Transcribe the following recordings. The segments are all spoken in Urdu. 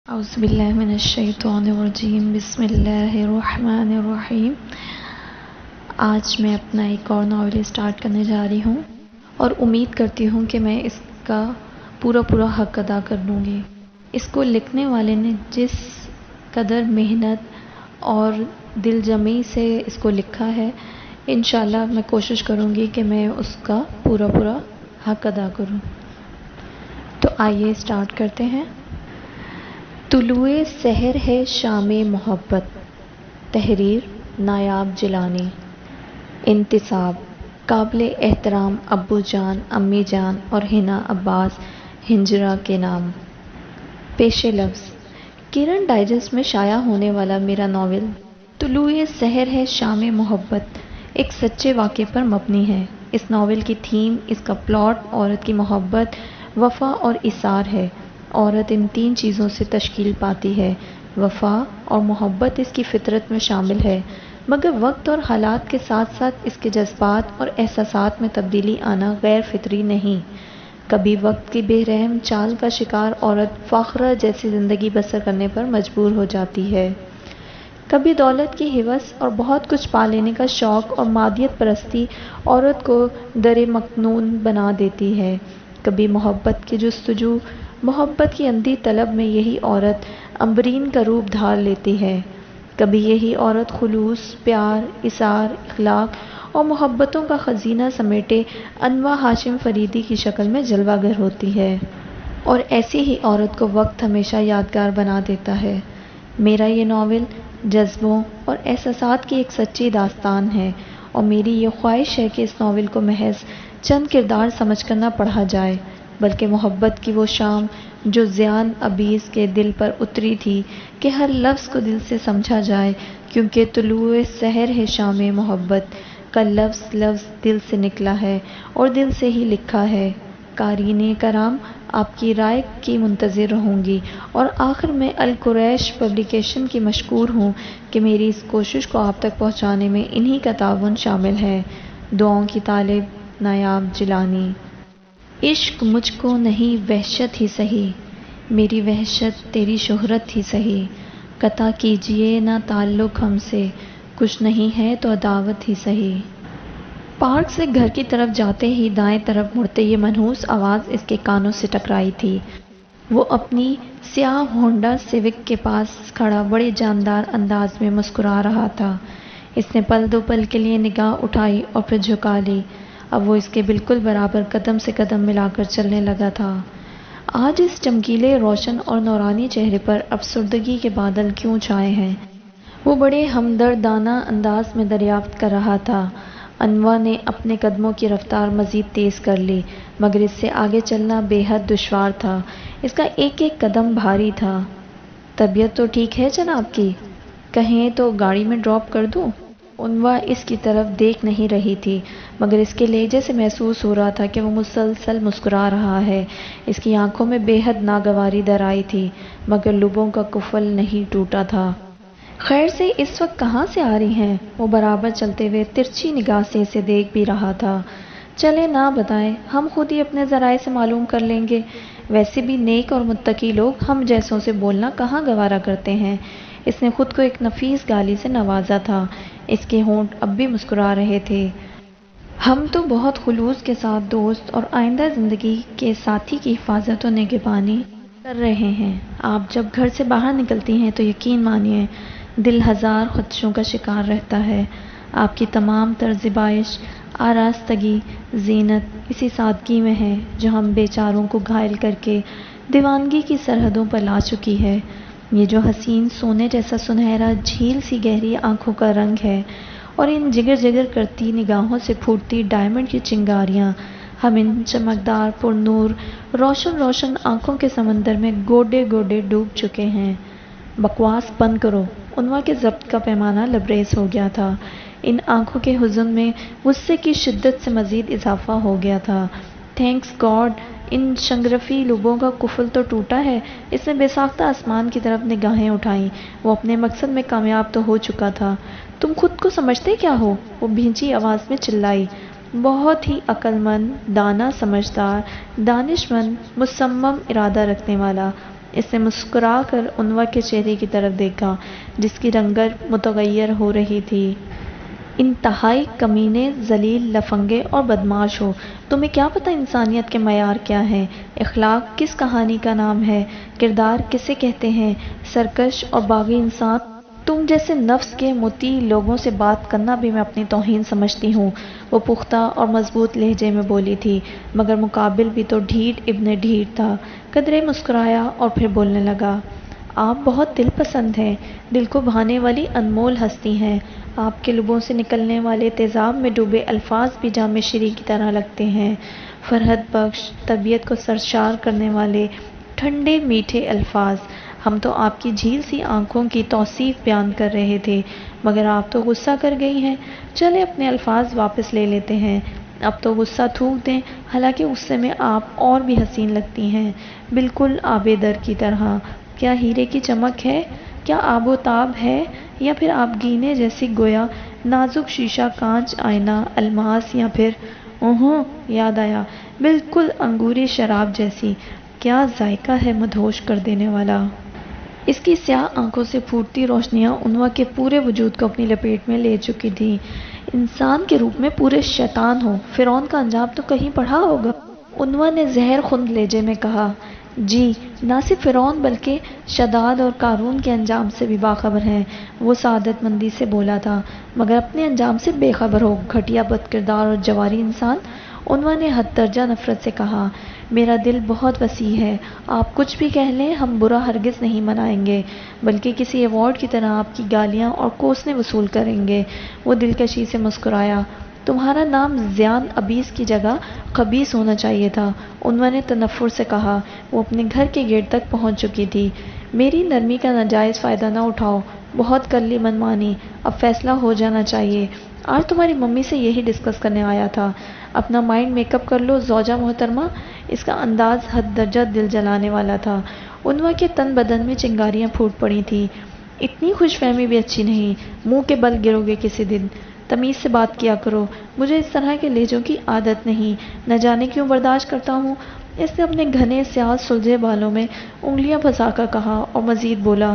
اعوذ باللہ من الشیطان الرجیم، بسم اللہ الرحمن الرحیم۔ آج میں اپنا ایک اور ناول اسٹارٹ کرنے جا رہی ہوں اور امید کرتی ہوں کہ میں اس کا پورا حق ادا کر لوں گی۔ اس کو لکھنے والے نے جس قدر محنت اور دل جمی سے اس کو لکھا ہے، انشاءاللہ میں کوشش کروں گی کہ میں اس کا پورا حق ادا کروں۔ تو آئیے اسٹارٹ کرتے ہیں۔ طلوع سحر ہے شام محبت، تحریر نایاب جیلانی۔ انتصاب: قابل احترام ابو جان، امی جان اور حنا عباس ہنجرہ کے نام۔ پیش لفظ: کرن ڈائجسٹ میں شائع ہونے والا میرا ناول طلوع سحر ہے شام محبت ایک سچے واقعے پر مبنی ہے۔ اس ناول کی تھیم، اس کا پلاٹ عورت کی محبت، وفا اور ایثار ہے۔ عورت ان تین چیزوں سے تشکیل پاتی ہے۔ وفا اور محبت اس کی فطرت میں شامل ہے، مگر وقت اور حالات کے ساتھ ساتھ اس کے جذبات اور احساسات میں تبدیلی آنا غیر فطری نہیں۔ کبھی وقت کی بے رحم چال کا شکار عورت فاخرہ جیسی زندگی بسر کرنے پر مجبور ہو جاتی ہے۔ کبھی دولت کی ہوس اور بہت کچھ پا لینے کا شوق اور مادیت پرستی عورت کو در مکنون بنا دیتی ہے۔ کبھی محبت کی جستجو، محبت کی اندھی طلب میں یہی عورت عنبرین کا روپ دھار لیتی ہے۔ کبھی یہی عورت خلوص، پیار، ایثار، اخلاق اور محبتوں کا خزینہ سمیٹے انواع ہاشم فریدی کی شکل میں جلوہ گر ہوتی ہے۔ اور ایسی ہی عورت کو وقت ہمیشہ یادگار بنا دیتا ہے۔ میرا یہ ناول جذبوں اور احساسات کی ایک سچی داستان ہے، اور میری یہ خواہش ہے کہ اس ناول کو محض چند کردار سمجھ کر نہ پڑھا جائے، بلکہ محبت کی وہ شام جو زیان عبیس کے دل پر اتری تھی کہ ہر لفظ کو دل سے سمجھا جائے، کیونکہ طلوع سحر ہے شام محبت کا لفظ دل سے نکلا ہے اور دل سے ہی لکھا ہے۔ قارئین کرام، آپ کی رائے کی منتظر رہوں گی، اور آخر میں القریش پبلیکیشن کی مشکور ہوں کہ میری اس کوشش کو آپ تک پہنچانے میں انہی کا تعاون شامل ہے۔ دعاؤں کی طالب، نایاب جیلانی۔ عشق مجھ کو نہیں وحشت ہی سہی، میری وحشت تیری شہرت ہی سہی۔ قطع کیجیے نہ تعلق ہم سے، کچھ نہیں ہے تو عداوت ہی سہی۔ پارک سے گھر کی طرف جاتے ہی دائیں طرف مڑتے یہ منحوس آواز اس کے کانوں سے ٹکرائی تھی۔ وہ اپنی سیاہ ہونڈا سیوک کے پاس کھڑا بڑے جاندار انداز میں مسکرا رہا تھا۔ اس نے پل دو پل کے لیے نگاہ اٹھائی اور پھر جھکا لی۔ اب وہ اس کے بالکل برابر قدم سے قدم ملا کر چلنے لگا تھا۔ آج اس چمکیلے، روشن اور نورانی چہرے پر افسردگی کے بادل کیوں چھائے ہیں؟ وہ بڑے ہمدردانہ انداز میں دریافت کر رہا تھا۔ انوا نے اپنے قدموں کی رفتار مزید تیز کر لی، مگر اس سے آگے چلنا بے حد دشوار تھا۔ اس کا ایک ایک قدم بھاری تھا۔ طبیعت تو ٹھیک ہے جناب کی؟ کہیں تو گاڑی میں ڈراپ کر دوں؟ انوا اس کی طرف دیکھ نہیں رہی تھی، مگر اس کے لہجے سے محسوس ہو رہا تھا کہ وہ مسلسل مسکرا رہا ہے۔ اس کی آنکھوں میں بے حد ناگواری در آئی تھی، مگر لبوں کا قفل نہیں ٹوٹا تھا۔ خیر سے اس وقت کہاں سے آ رہی ہیں؟ وہ برابر چلتے ہوئے ترچھی نگاہ سے اسے دیکھ بھی رہا تھا۔ چلے نہ بتائیں، ہم خود ہی اپنے ذرائع سے معلوم کر لیں گے۔ ویسے بھی نیک اور متقی لوگ ہم جیسوں سے بولنا کہاں گوارا کرتے ہیں۔ اس نے خود کو ایک نفیس گالی سے نوازا تھا۔ اس کے ہونٹ اب بھی مسکرا رہے تھے۔ ہم تو بہت خلوص کے ساتھ دوست اور آئندہ زندگی کے ساتھی کی حفاظت و نگہبانی کر رہے ہیں۔ آپ جب گھر سے باہر نکلتی ہیں تو یقین مانیے دل ہزار خدشوں کا شکار رہتا ہے۔ آپ کی تمام تر زیبائش، آراستگی، زینت اسی سادگی میں ہے جو ہم بیچاروں کو گھائل کر کے دیوانگی کی سرحدوں پر لا چکی ہے۔ یہ جو حسین سونے جیسا سنہرا جھیل سی گہری آنکھوں کا رنگ ہے، اور ان جگر جگر کرتی نگاہوں سے پھوٹتی ڈائمنڈ کی چنگاریاں، ہم ان چمکدار پرنور روشن روشن آنکھوں کے سمندر میں گوڈے گوڈے ڈوب چکے ہیں۔ بکواس بند کرو۔ انوا کے ضبط کا پیمانہ لبریز ہو گیا تھا۔ ان آنکھوں کے حزن میں غصے کی شدت سے مزید اضافہ ہو گیا تھا۔ تھینکس گاڈ، ان شنگرفی لبوں کا قفل تو ٹوٹا ہے۔ اس نے بے ساختہ آسمان کی طرف نگاہیں اٹھائیں۔ وہ اپنے مقصد میں کامیاب تو ہو چکا تھا۔ تم خود کو سمجھتے کیا ہو؟ وہ بھینچی آواز میں چلائی۔ بہت ہی عقل مند، دانا، سمجھدار، دانش مند، مصمم ارادہ رکھنے والا، اس نے مسکرا کر عنوہ کے چہرے کی طرف دیکھا جس کی رنگت متغیر ہو رہی تھی۔ انتہائی کمینے، ذلیل، لفنگے اور بدمعاش ہو۔ تمہیں کیا پتہ انسانیت کے معیار کیا ہیں؟ اخلاق کس کہانی کا نام ہے؟ کردار کسے کہتے ہیں؟ سرکش اور باغی انسان، تم جیسے نفس کے مطیع لوگوں سے بات کرنا بھی میں اپنی توہین سمجھتی ہوں۔ وہ پختہ اور مضبوط لہجے میں بولی تھی، مگر مقابل بھی تو ڈھیٹ ابن ڈھیٹ تھا۔ قدرے مسکرایا اور پھر بولنے لگا، آپ بہت دل پسند ہیں، دل کو بھانے والی انمول ہستی ہیں۔ آپ کے لبوں سے نکلنے والے تیزاب میں ڈوبے الفاظ بھی جام شری کی طرح لگتے ہیں، فرحت بخش، طبیعت کو سرشار کرنے والے ٹھنڈے میٹھے الفاظ۔ ہم تو آپ کی جھیل سی آنکھوں کی توصیف بیان کر رہے تھے، مگر آپ تو غصہ کر گئی ہیں۔ چلے اپنے الفاظ واپس لے لیتے ہیں، اب تو غصہ تھوک دیں، حالانکہ غصے میں آپ اور بھی حسین لگتی ہیں، بالکل آب در کی طرح۔ کیا ہیرے کی چمک ہے؟ کیا آب و تاب ہے؟ یا پھر آپ گینے جیسی گویا نازک شیشہ کانچ آئینہ الماس، یا پھر اوہو یاد آیا، بالکل انگوری شراب جیسی۔ کیا ذائقہ ہے مدہوش کر دینے والا۔ اس کی سیاہ آنکھوں سے پھوٹتی روشنیاں عنوہ کے پورے وجود کو اپنی لپیٹ میں لے چکی تھیں۔ انسان کے روپ میں پورے شیطان ہو، فرعون کا انجام تو کہیں پڑھا ہوگا؟ عنوہ نے زہر خند لہجے میں کہا، جی، نہ صرف فرعون بلکہ شداد اور قارون کے انجام سے بھی باخبر ہیں۔ وہ سعادت مندی سے بولا تھا، مگر اپنے انجام سے بے خبر ہو، گھٹیا بد کردار اور جواری انسان۔ عنوہ نے حد درجہ نفرت سے کہا، میرا دل بہت وسیع ہے، آپ کچھ بھی کہہ لیں، ہم برا ہرگز نہیں منائیں گے، بلکہ کسی ایوارڈ کی طرح آپ کی گالیاں اور کوسنے وصول کریں گے۔ وہ دلکشی سے مسکرایا، تمہارا نام زیان ابیس کی جگہ خبیث ہونا چاہیے تھا، عنوہ نے تنفر سے کہا۔ وہ اپنے گھر کے گیٹ تک پہنچ چکی تھی۔ میری نرمی کا ناجائز فائدہ نہ اٹھاؤ، بہت کر لی منمانی، اب فیصلہ ہو جانا چاہیے۔ آج تمہاری ممی سے یہی ڈسکس کرنے آیا تھا۔ اپنا مائنڈ میک اپ کر لو زوجہ محترمہ۔ اس کا انداز حد درجہ دل جلانے والا تھا۔ عنوہ کے تن بدن میں چنگاریاں پھوٹ پڑی تھیں۔ اتنی خوش فہمی بھی اچھی نہیں، منہ کے بل گرو گے کسی دن۔ تمیز سے بات کیا کرو، مجھے اس طرح کے لہجوں کی عادت نہیں، نہ جانے کیوں برداشت کرتا ہوں۔ اس نے اپنے گھنے سیاہ سلجھے بالوں میں انگلیاں پھنسا کر کہا اور مزید بولا،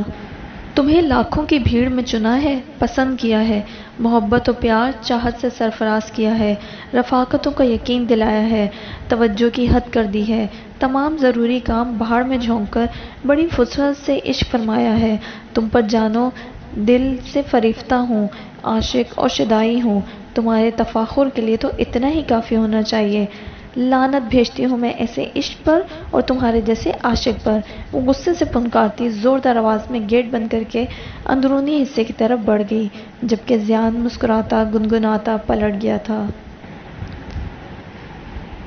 تمہیں لاکھوں کی بھیڑ میں چنا ہے، پسند کیا ہے، محبت و پیار چاہت سے سرفراز کیا ہے، رفاقتوں کا یقین دلایا ہے، توجہ کی حد کر دی ہے، تمام ضروری کام بہاڑ میں جھونک کر بڑی فسحت سے عشق فرمایا ہے۔ تم پر جانو دل سے فریفتہ ہوں، عاشق اور شدائی ہوں، تمہارے تفاخر کے لیے تو اتنا ہی کافی ہونا چاہیے۔ لعنت بھیجتی ہوں میں ایسے عشق پر اور تمہارے جیسے عاشق پر۔ وہ غصے سے پھنکارتی زوردار آواز میں گیٹ بند کر کے اندرونی حصے کی طرف بڑھ گئی، جبکہ زیان مسکراتا گنگناتا پلٹ گیا تھا۔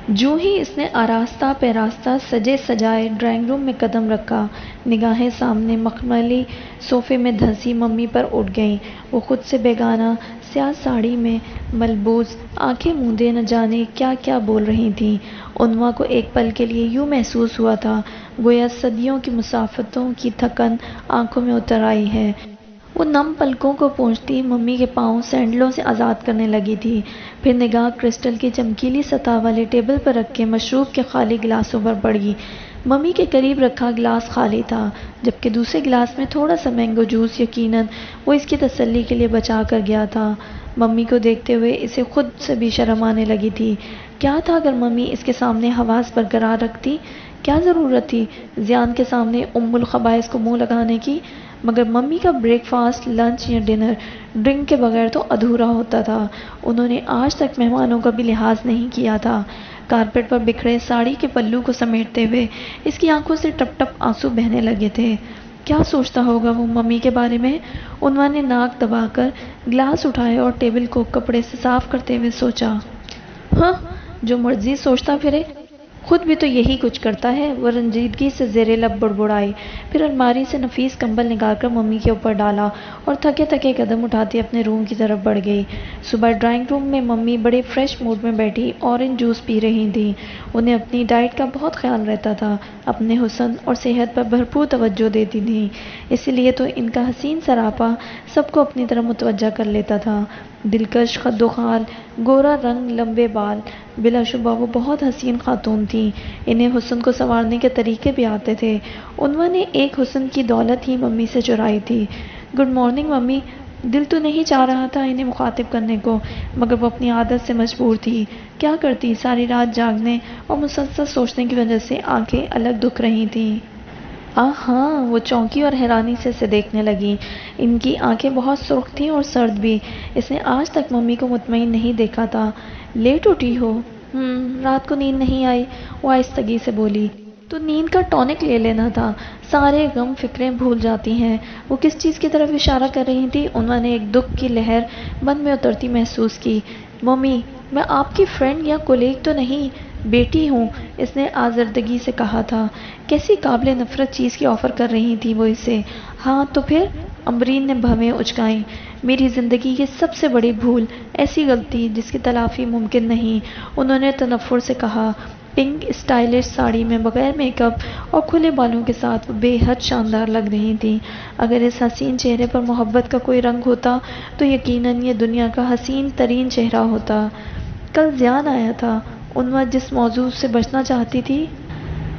جو ہی اس نے آراستہ پیراستہ سجے سجائے ڈرائنگ روم میں قدم رکھا، نگاہیں سامنے مخملی صوفے میں دھنسی ممی پر اٹھ گئیں۔ وہ خود سے بیگانہ سیاہ ساڑی میں ملبوس، آنکھیں موندے نہ جانے کیا کیا بول رہی تھیں۔ عنوہ کو ایک پل کے لیے یوں محسوس ہوا تھا گویا صدیوں کی مسافتوں کی تھکن آنکھوں میں اتر آئی ہے۔ وہ نم پلکوں کو پونچھتی ممی کے پاؤں سینڈلوں سے آزاد کرنے لگی تھی، پھر نگاہ کرسٹل کی چمکیلی سطح والے ٹیبل پر رکھے مشروب کے خالی گلاسوں پر پڑی۔ ممی کے قریب رکھا گلاس خالی تھا، جبکہ دوسرے گلاس میں تھوڑا سا مینگو جوس، یقیناً وہ اس کی تسلی کے لیے بچا کر گیا تھا۔ ممی کو دیکھتے ہوئے اسے خود سے بھی شرم آنے لگی تھی۔ کیا تھا اگر ممی اس کے سامنے حواس برقرار رکھتی؟ کیا ضرورت تھی زیان کے سامنے ام الخبائث کو منہ لگانے کی؟ مگر ممی کا بریک فاسٹ، لنچ یا ڈنر ڈرنک کے بغیر تو ادھورا ہوتا تھا۔ انہوں نے آج تک مہمانوں کا بھی لحاظ نہیں کیا تھا۔ کارپیٹ پر بکھرے ساڑی کے پلو کو سمیٹتے ہوئے اس کی آنکھوں سے ٹپ ٹپ آنسو بہنے لگے تھے۔ کیا سوچتا ہوگا وہ ممی کے بارے میں؟ عنوان نے ناک دبا کر گلاس اٹھائے اور ٹیبل کو کپڑے سے صاف کرتے ہوئے سوچا، ہاں، جو مرضی سوچتا پھرے، خود بھی تو یہی کچھ کرتا ہے۔ وہ رنجیدگی سے زیر لب بڑبڑائی، پھر الماری سے نفیس کمبل نکال کر ممی کے اوپر ڈالا اور تھکے تھکے قدم اٹھاتی اپنے روم کی طرف بڑھ گئی۔ صبح ڈرائنگ روم میں ممی بڑے فریش موڈ میں بیٹھی اورنج جوس پی رہی تھیں۔ انہیں اپنی ڈائٹ کا بہت خیال رہتا تھا، اپنے حسن اور صحت پر بھرپور توجہ دیتی تھیں، اسی لیے تو ان کا حسین سراپا سب کو اپنی طرف متوجہ کر لیتا تھا۔ دلکش قد و خال، گورا رنگ، لمبے بال، بلا شبہ وہ بہت حسین خاتون تھی۔ تھیں، انہیں حسن کو سنوارنے کے طریقے بھی آتے تھے۔ انہوں نے ایک حسن کی دولت ہی ممی سے چرائی تھی۔ Good morning mummy. دل تو نہیں چاہ رہا تھا انہیں مخاطب کرنے کو، مگر وہ اپنی عادت سے مجبور تھی۔ کیا کرتی، ساری رات جاگنے اور مسلسل سوچنے کی وجہ سے آنکھیں الگ دکھ رہی تھیں۔ ہاں، وہ چونکی اور حیرانی سے اسے دیکھنے لگیں۔ ان کی آنکھیں بہت سرخ تھیں اور سرد بھی۔ اس نے آج تک ممی کو مطمئن نہیں دیکھا تھا۔ لیٹ اٹھی ہو؟ رات کو نیند نہیں آئی، وہ آہستگی سے بولی۔ تو نیند کا ٹونک لے لینا تھا، سارے غم فکریں بھول جاتی ہیں۔ وہ کس چیز کی طرف اشارہ کر رہی تھی؟ انہوں نے ایک دکھ کی لہر من میں اترتی محسوس کی۔ ممی، میں آپ کی فرینڈ یا کولیگ تو نہیں، بیٹی ہوں، اس نے آزردگی سے کہا تھا۔ کیسی قابل نفرت چیز کی آفر کر رہی تھی وہ اسے۔ ہاں تو پھر؟ امبرین نے بھویں اچکائیں۔ میری زندگی کی سب سے بڑی بھول، ایسی غلطی جس کی تلافی ممکن نہیں، انہوں نے تنفر سے کہا۔ پنک اسٹائلش ساڑی میں بغیر میک اپ اور کھلے بالوں کے ساتھ وہ بے حد شاندار لگ رہی تھی۔ اگر اس حسین چہرے پر محبت کا کوئی رنگ ہوتا تو یقیناً یہ دنیا کا حسین ترین چہرہ ہوتا۔ کل زیان آیا تھا، انوا جس موضوع سے بچنا چاہتی تھی،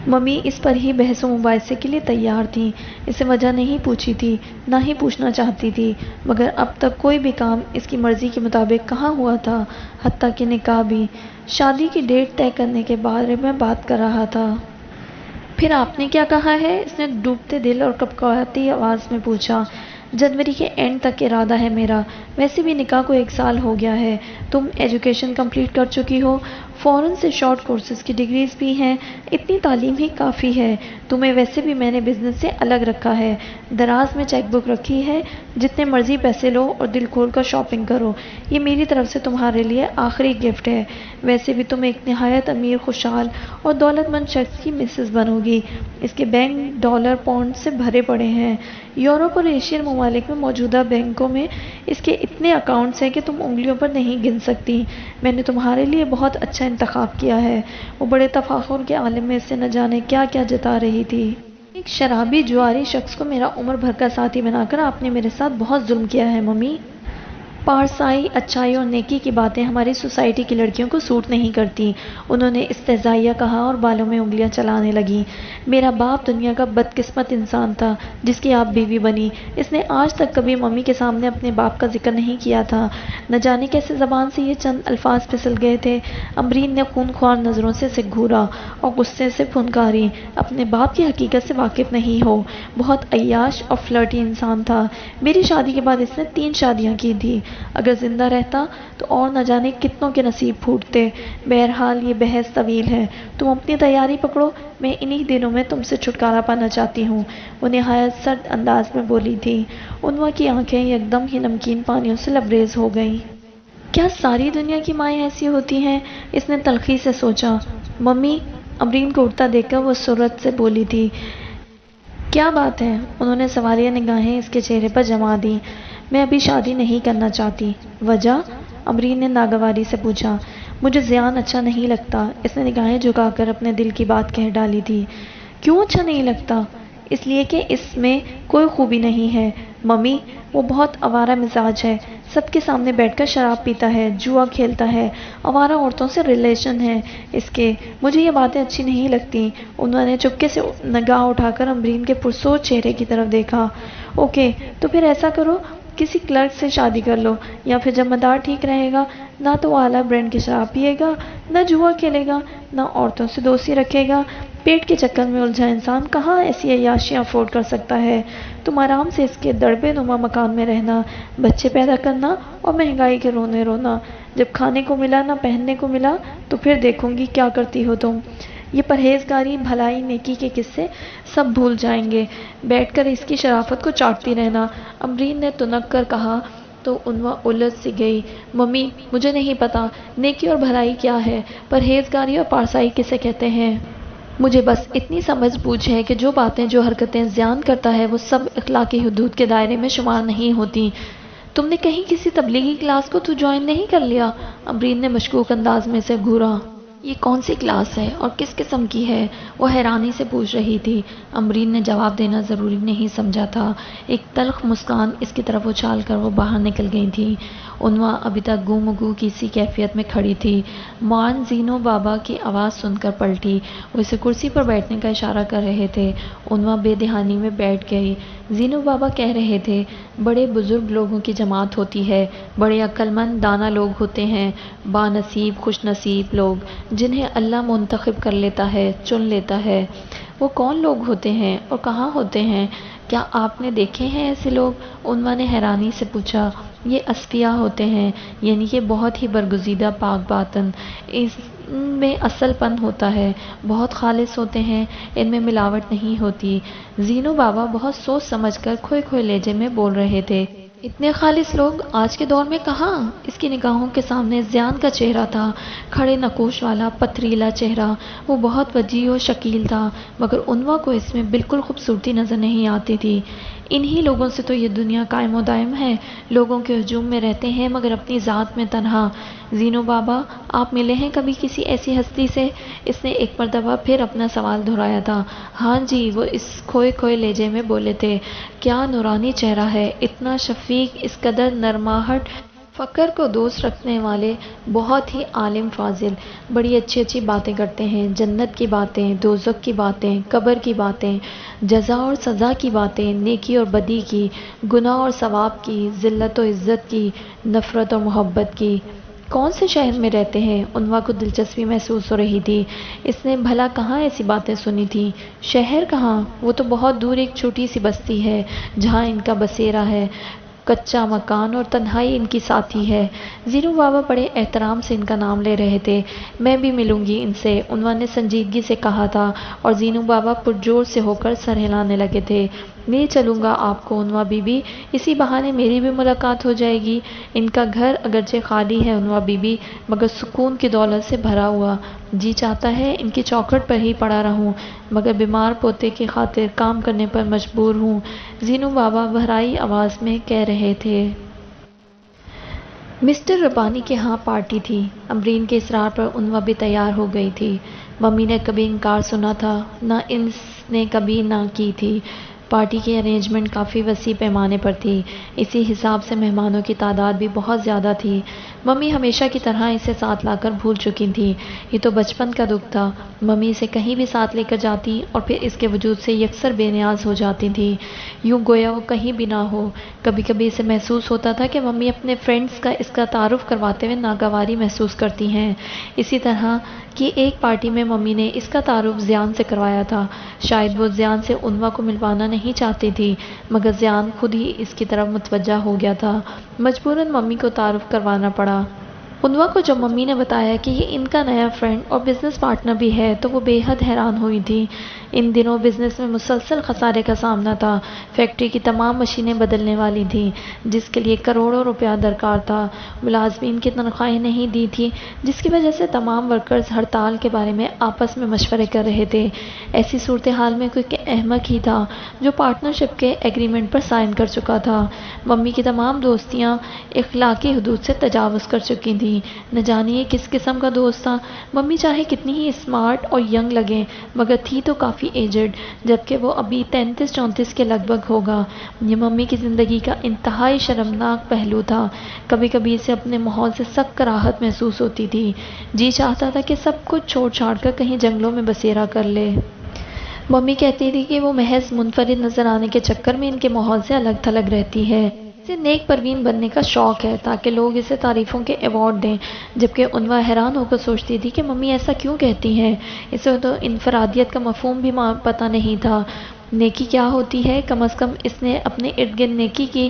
ممی اس پر ہی بحث و مباحثے کے لیے تیار تھیں۔ اسے وجہ نہیں پوچھی تھی، نہ ہی پوچھنا چاہتی تھی، مگر اب تک کوئی بھی کام اس کی مرضی کے مطابق کہاں ہوا تھا، حتیٰ کہ نکاح بھی۔ شادی کی ڈیٹ طے کرنے کے بارے میں بات کر رہا تھا۔ پھر آپ نے کیا کہا ہے؟ اس نے ڈوبتے دل اور کپکپاتی آواز میں پوچھا۔ جنوری کے اینڈ تک ارادہ ہے میرا، ویسے بھی نکاح کو 1 سال ہو گیا ہے۔ تم ایجوکیشن کمپلیٹ کر چکی ہو، فوراً سے شارٹ کورسز کی ڈگریز بھی ہیں، اتنی تعلیم ہی کافی ہے۔ تمہیں ویسے بھی میں نے بزنس سے الگ رکھا ہے، دراز میں چیک بک رکھی ہے، جتنے مرضی پیسے لو اور دل کھول کر شاپنگ کرو، یہ میری طرف سے تمہارے لیے آخری گفٹ ہے۔ ویسے بھی تم ایک نہایت امیر، خوشحال اور دولت مند شخص کی مسز بنو گی۔ اس کے بینک ڈالر پاؤنڈ سے بھرے پڑے ہیں۔ یورپ اور ایشین ممالک میں موجودہ بینکوں میں اس کے اتنے اکاؤنٹس ہیں کہ تم انگلیوں پر نہیں گن سکتی۔ میں نے تمہارے لیے بہت اچھا انتخاب کیا ہے۔ وہ بڑے تفاخر کے عالم میں اسے نہ جانے کیا کیا جتا رہی تھی۔ ایک شرابی جواری شخص کو میرا عمر بھر کا ساتھی بنا کر آپ نے میرے ساتھ بہت ظلم کیا ہے ممی۔ پارسائی، اچائی اور نیکی کی باتیں ہماری سوسائٹی کی لڑکیوں کو سوٹ نہیں کرتی، انہوں نے استہزائیہ کہا اور بالوں میں انگلیاں چلانے لگیں۔ میرا باپ دنیا کا بدقسمت انسان تھا جس کی آپ بیوی بنی۔ اس نے آج تک کبھی ممی کے سامنے اپنے باپ کا ذکر نہیں کیا تھا۔ نہ جانے کیسے زبان سے یہ چند الفاظ پھسل گئے تھے۔ امبرین نے خونخوار نظروں سے اسے گھورا اور غصے سے پھنکاری۔ اپنے باپ کی حقیقت سے واقف نہیں ہو، بہت عیاش اور فلرٹی انسان تھا۔ میری شادی کے بعد اس نے 3 شادیاں کی تھی، اگر زندہ رہتا تو اور نہ جانے کتنوں کے نصیب پھوٹتے۔ بہرحال یہ بحث طویل ہے، تم اپنی تیاری پکڑو، میں انہی دنوں میں تم سے چھٹکارا پانا چاہتی ہوں، وہ نہایت سرد انداز میں بولی تھی۔ انوا کی آنکھیں یکدم ہی نمکین پانیوں سے لبریز ہو گئیں۔ کیا ساری دنیا کی مائیں ایسی ہوتی ہیں؟ اس نے تلخی سے سوچا۔ ممی، امبرین کو اٹھتا دیکھ کر وہ سرعت سے بولی تھی۔ کیا بات ہے؟ انہوں نے سوالیہ نگاہیں اس کے چہرے پر جما دیں۔ میں ابھی شادی نہیں کرنا چاہتی۔ وجہ؟ امبرین نے ناگواری سے پوچھا۔ مجھے زیان اچھا نہیں لگتا، اس نے نگاہیں جھکا کر اپنے دل کی بات کہہ ڈالی تھی۔ کیوں اچھا نہیں لگتا؟ اس لیے کہ اس میں کوئی خوبی نہیں ہے ممی، وہ بہت آوارہ مزاج ہے، سب کے سامنے بیٹھ کر شراب پیتا ہے، جوا کھیلتا ہے، آوارہ عورتوں سے ریلیشن ہے اس کے، مجھے یہ باتیں اچھی نہیں لگتی۔ انہوں نے چپکے سے نگاہ اٹھا کر امبرین کے پرسوز چہرے کی طرف دیکھا۔ اوکے، تو پھر ایسا کرو، کسی کلرک سے شادی کر لو، یا پھر جب مدار ٹھیک رہے گا، نہ تو وہ اعلیٰ برانڈ کی شراب پیے گا، نہ جوا کھیلے گا، نہ عورتوں سے دوستی رکھے گا۔ پیٹ کے چکر میں الجھا انسان کہاں ایسی عیاشیاں افورڈ کر سکتا ہے؟ تم آرام سے اس کے دڑبے نما مکان میں رہنا، بچے پیدا کرنا اور مہنگائی کے رونے رونا۔ جب کھانے کو ملا نہ پہننے کو ملا تو پھر دیکھوں گی کیا کرتی ہو تم۔ یہ پرہیزگاری، بھلائی، نیکی کے قصے سب بھول جائیں گے، بیٹھ کر اس کی شرافت کو چاٹتی رہنا۔ امبرین نے تنک کر کہا تو انوا الجھ سی گئی۔ ممی، مجھے نہیں پتا نیکی اور بھلائی کیا ہے، پرہیزگاری اور پارسائی کسے کہتے ہیں۔ مجھے بس اتنی سمجھ بوجھ ہے کہ جو باتیں، جو حرکتیں زیان کرتا ہے وہ سب اخلاقی حدود کے دائرے میں شمار نہیں ہوتی۔ تم نے کہیں کسی تبلیغی کلاس کو تو جوائن نہیں کر لیا؟ امبرین نے مشکوک انداز میں سے گھورا۔ یہ کون سی کلاس ہے اور کس قسم کی ہے؟ وہ حیرانی سے پوچھ رہی تھی۔ امرین نے جواب دینا ضروری نہیں سمجھا تھا۔ ایک تلخ مسکان اس کی طرف اچھال کر وہ باہر نکل گئی تھی۔ عنوا ابھی تک گم گو کی سی کیفیت میں کھڑی تھی۔ معان زینو بابا کی آواز سن کر پلٹی۔ وہ اسے کرسی پر بیٹھنے کا اشارہ کر رہے تھے۔ عنوا بے دہانی میں بیٹھ گئی۔ زینو بابا کہہ رہے تھے، بڑے بزرگ لوگوں کی جماعت ہوتی ہے، بڑے عقل مند دانا لوگ ہوتے ہیں، بانصیب خوش نصیب لوگ جنہیں اللہ منتخب کر لیتا ہے، چن لیتا ہے۔ وہ کون لوگ ہوتے ہیں اور کہاں ہوتے ہیں؟ کیا آپ نے دیکھے ہیں ایسے لوگ؟ عنوا نے حیرانی سے پوچھا۔ یہ اصفیاء ہوتے ہیں، یعنی کہ بہت ہی برگزیدہ پاک باطن، اس میں اصل پن ہوتا ہے، بہت خالص ہوتے ہیں، ان میں ملاوٹ نہیں ہوتی۔ زینو بابا بہت سوچ سمجھ کر کھوئے کھوئے لہجے میں بول رہے تھے۔ اتنے خالص لوگ آج کے دور میں کہاں؟ اس کی نگاہوں کے سامنے زیان کا چہرہ تھا، کھڑے نقوش والا پتھریلا چہرہ۔ وہ بہت وجیح و شکیل تھا، مگر عنوا کو اس میں بالکل خوبصورتی نظر نہیں آتی تھی۔ انہی لوگوں سے تو یہ دنیا قائم و دائم ہے، لوگوں کے ہجوم میں رہتے ہیں مگر اپنی ذات میں تنہا۔ زینو بابا، آپ ملے ہیں کبھی کسی ایسی ہستی سے؟ اس نے ایک مرتبہ پھر اپنا سوال دہرایا تھا۔ ہاں جی، وہ اس کھوئے کھوئے لہجے میں بولے تھے۔ کیا نورانی چہرہ ہے، اتنا شفیق، اس قدر نرماہٹ، فقر کو دوست رکھنے والے، بہت ہی عالم فاضل، بڑی اچھی اچھی باتیں کرتے ہیں، جنت کی باتیں، دوزخ کی باتیں، قبر کی باتیں، جزا اور سزا کی باتیں، نیکی اور بدی کی، گناہ اور ثواب کی، ذلت و عزت کی، نفرت اور محبت کی۔ کون سے شہر میں رہتے ہیں؟ عنوا کو دلچسپی محسوس ہو رہی تھی۔ اس نے بھلا کہاں ایسی باتیں سنی تھیں؟ شہر کہاں؟ وہ تو بہت دور ایک چھوٹی سی بستی ہے جہاں ان کا بسیرا ہے، کچا مکان اور تنہائی ان کی ساتھی ہے۔ زینو بابا بڑے احترام سے ان کا نام لے رہے تھے۔ میں بھی ملوں گی ان سے، عنوا نے سنجیدگی سے کہا تھا، اور زینو بابا پرجوش سے ہو کر سر ہلانے لگے تھے۔ لے چلوں گا آپ کو عنوا بی بی، اسی بہانے میری بھی ملاقات ہو جائے گی۔ ان کا گھر اگرچہ خالی ہے عنوا بی بی، مگر سکون کی دولت سے بھرا ہوا۔ جی چاہتا ہے ان کی چوکھٹ پر ہی پڑا رہوں، مگر بیمار پوتے کی خاطر کام کرنے پر مجبور ہوں، زینو بابا بھرائی آواز میں کہہ رہے تھے۔ مسٹر ربانی کے ہاں پارٹی تھی۔ امرین کے اصرار پر عنوا بھی تیار ہو گئی تھی۔ ممی نے کبھی انکار سنا تھا، نہ اس نے کبھی نہ کی تھی۔ پارٹی کی ارینجمنٹ کافی وسیع پیمانے پر تھی، اسی حساب سے مہمانوں کی تعداد بھی بہت زیادہ تھی۔ ممی ہمیشہ کی طرح اسے ساتھ لا کر بھول چکی تھی۔ یہ تو بچپن کا دکھ تھا، ممی اسے کہیں بھی ساتھ لے کر جاتی اور پھر اس کے وجود سے یکسر بے نیاز ہو جاتی تھی، یوں گویا وہ کہیں بھی نہ ہو۔ کبھی کبھی اسے محسوس ہوتا تھا کہ ممی اپنے فرینڈز کا اس کا تعارف کرواتے ہوئے ناگواری محسوس کرتی ہیں۔ اسی طرح کی ایک پارٹی میں ممی نے اس کا تعارف زیان سے کروایا تھا۔ شاید وہ زیان سے عنوا کو ملوانا نہیں چاہتی تھی، مگر زیان خود ہی اس کی طرف متوجہ ہو گیا تھا۔ مجبوراً ممی کو تعارف کروانا پڑا۔ عنوا کو جب ممی نے بتایا کہ یہ ان کا نیا فرینڈ اور بزنس پارٹنر بھی ہے تو وہ بے حد حیران ہوئی تھی۔ ان دنوں بزنس میں مسلسل خسارے کا سامنا تھا۔ فیکٹری کی تمام مشینیں بدلنے والی تھیں، جس کے لیے کروڑوں روپیہ درکار تھا۔ ملازمین کی تنخواہیں نہیں دی تھی، جس کی وجہ سے تمام ورکرز ہڑتال کے بارے میں آپس میں مشورے کر رہے تھے۔ ایسی صورتحال میں کوئی احمق ہی تھا جو پارٹنرشپ کے ایگریمنٹ پر سائن کر چکا تھا۔ ممی کی تمام دوستیاں اخلاقی حدود سے تجاوز کر چکی تھیں۔ نہ جانے یہ کس قسم کا دوست تھا۔ ممی چاہے کتنی ہی اسمارٹ اور ینگ لگیں، مگر تھی تو کافی ایجڈ، جبکہ وہ ابھی 33-34 کے لگ بھگ ہوگا۔ یہ ممی کی زندگی کا انتہائی شرمناک پہلو تھا۔ کبھی کبھی اسے اپنے ماحول سے سخت کراہت محسوس ہوتی تھی۔ جی چاہتا تھا کہ سب کچھ چھوڑ چھاڑ کر کہیں جنگلوں میں بسیرا کر لے۔ ممی کہتی تھی کہ وہ محض منفرد نظر آنے کے چکر میں ان کے ماحول سے الگ تھلگ رہتی ہے۔ اسے نیک پروین بننے کا شوق ہے تاکہ لوگ اسے تعریفوں کے ایوارڈ دیں، جبکہ عنوا حیران ہو کر سوچتی تھی کہ ممی ایسا کیوں کہتی ہیں۔ اسے تو انفرادیت کا مفہوم بھی پتہ نہیں تھا۔ نیکی کیا ہوتی ہے؟ کم از کم اس نے اپنے ارد گرد نیکی کی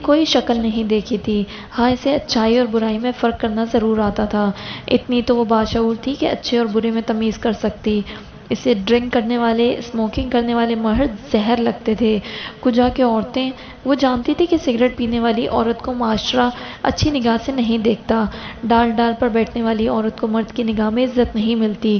کوئی شکل نہیں دیکھی تھی۔ ہاں، اسے اچھائی اور برائی میں فرق کرنا ضرور آتا تھا۔ اتنی تو وہ باشعور تھی کہ اچھے اور برے میں تمیز کر سکتی۔ اسے ڈرنک کرنے والے، اسموکنگ کرنے والے مرد زہر لگتے تھے۔ کجا کے عورتیں، وہ جانتی تھی کہ سگریٹ پینے والی عورت کو معاشرہ اچھی نگاہ سے نہیں دیکھتا، ڈال ڈال پر بیٹھنے والی عورت کو مرد کی نگاہ میں عزت نہیں ملتی۔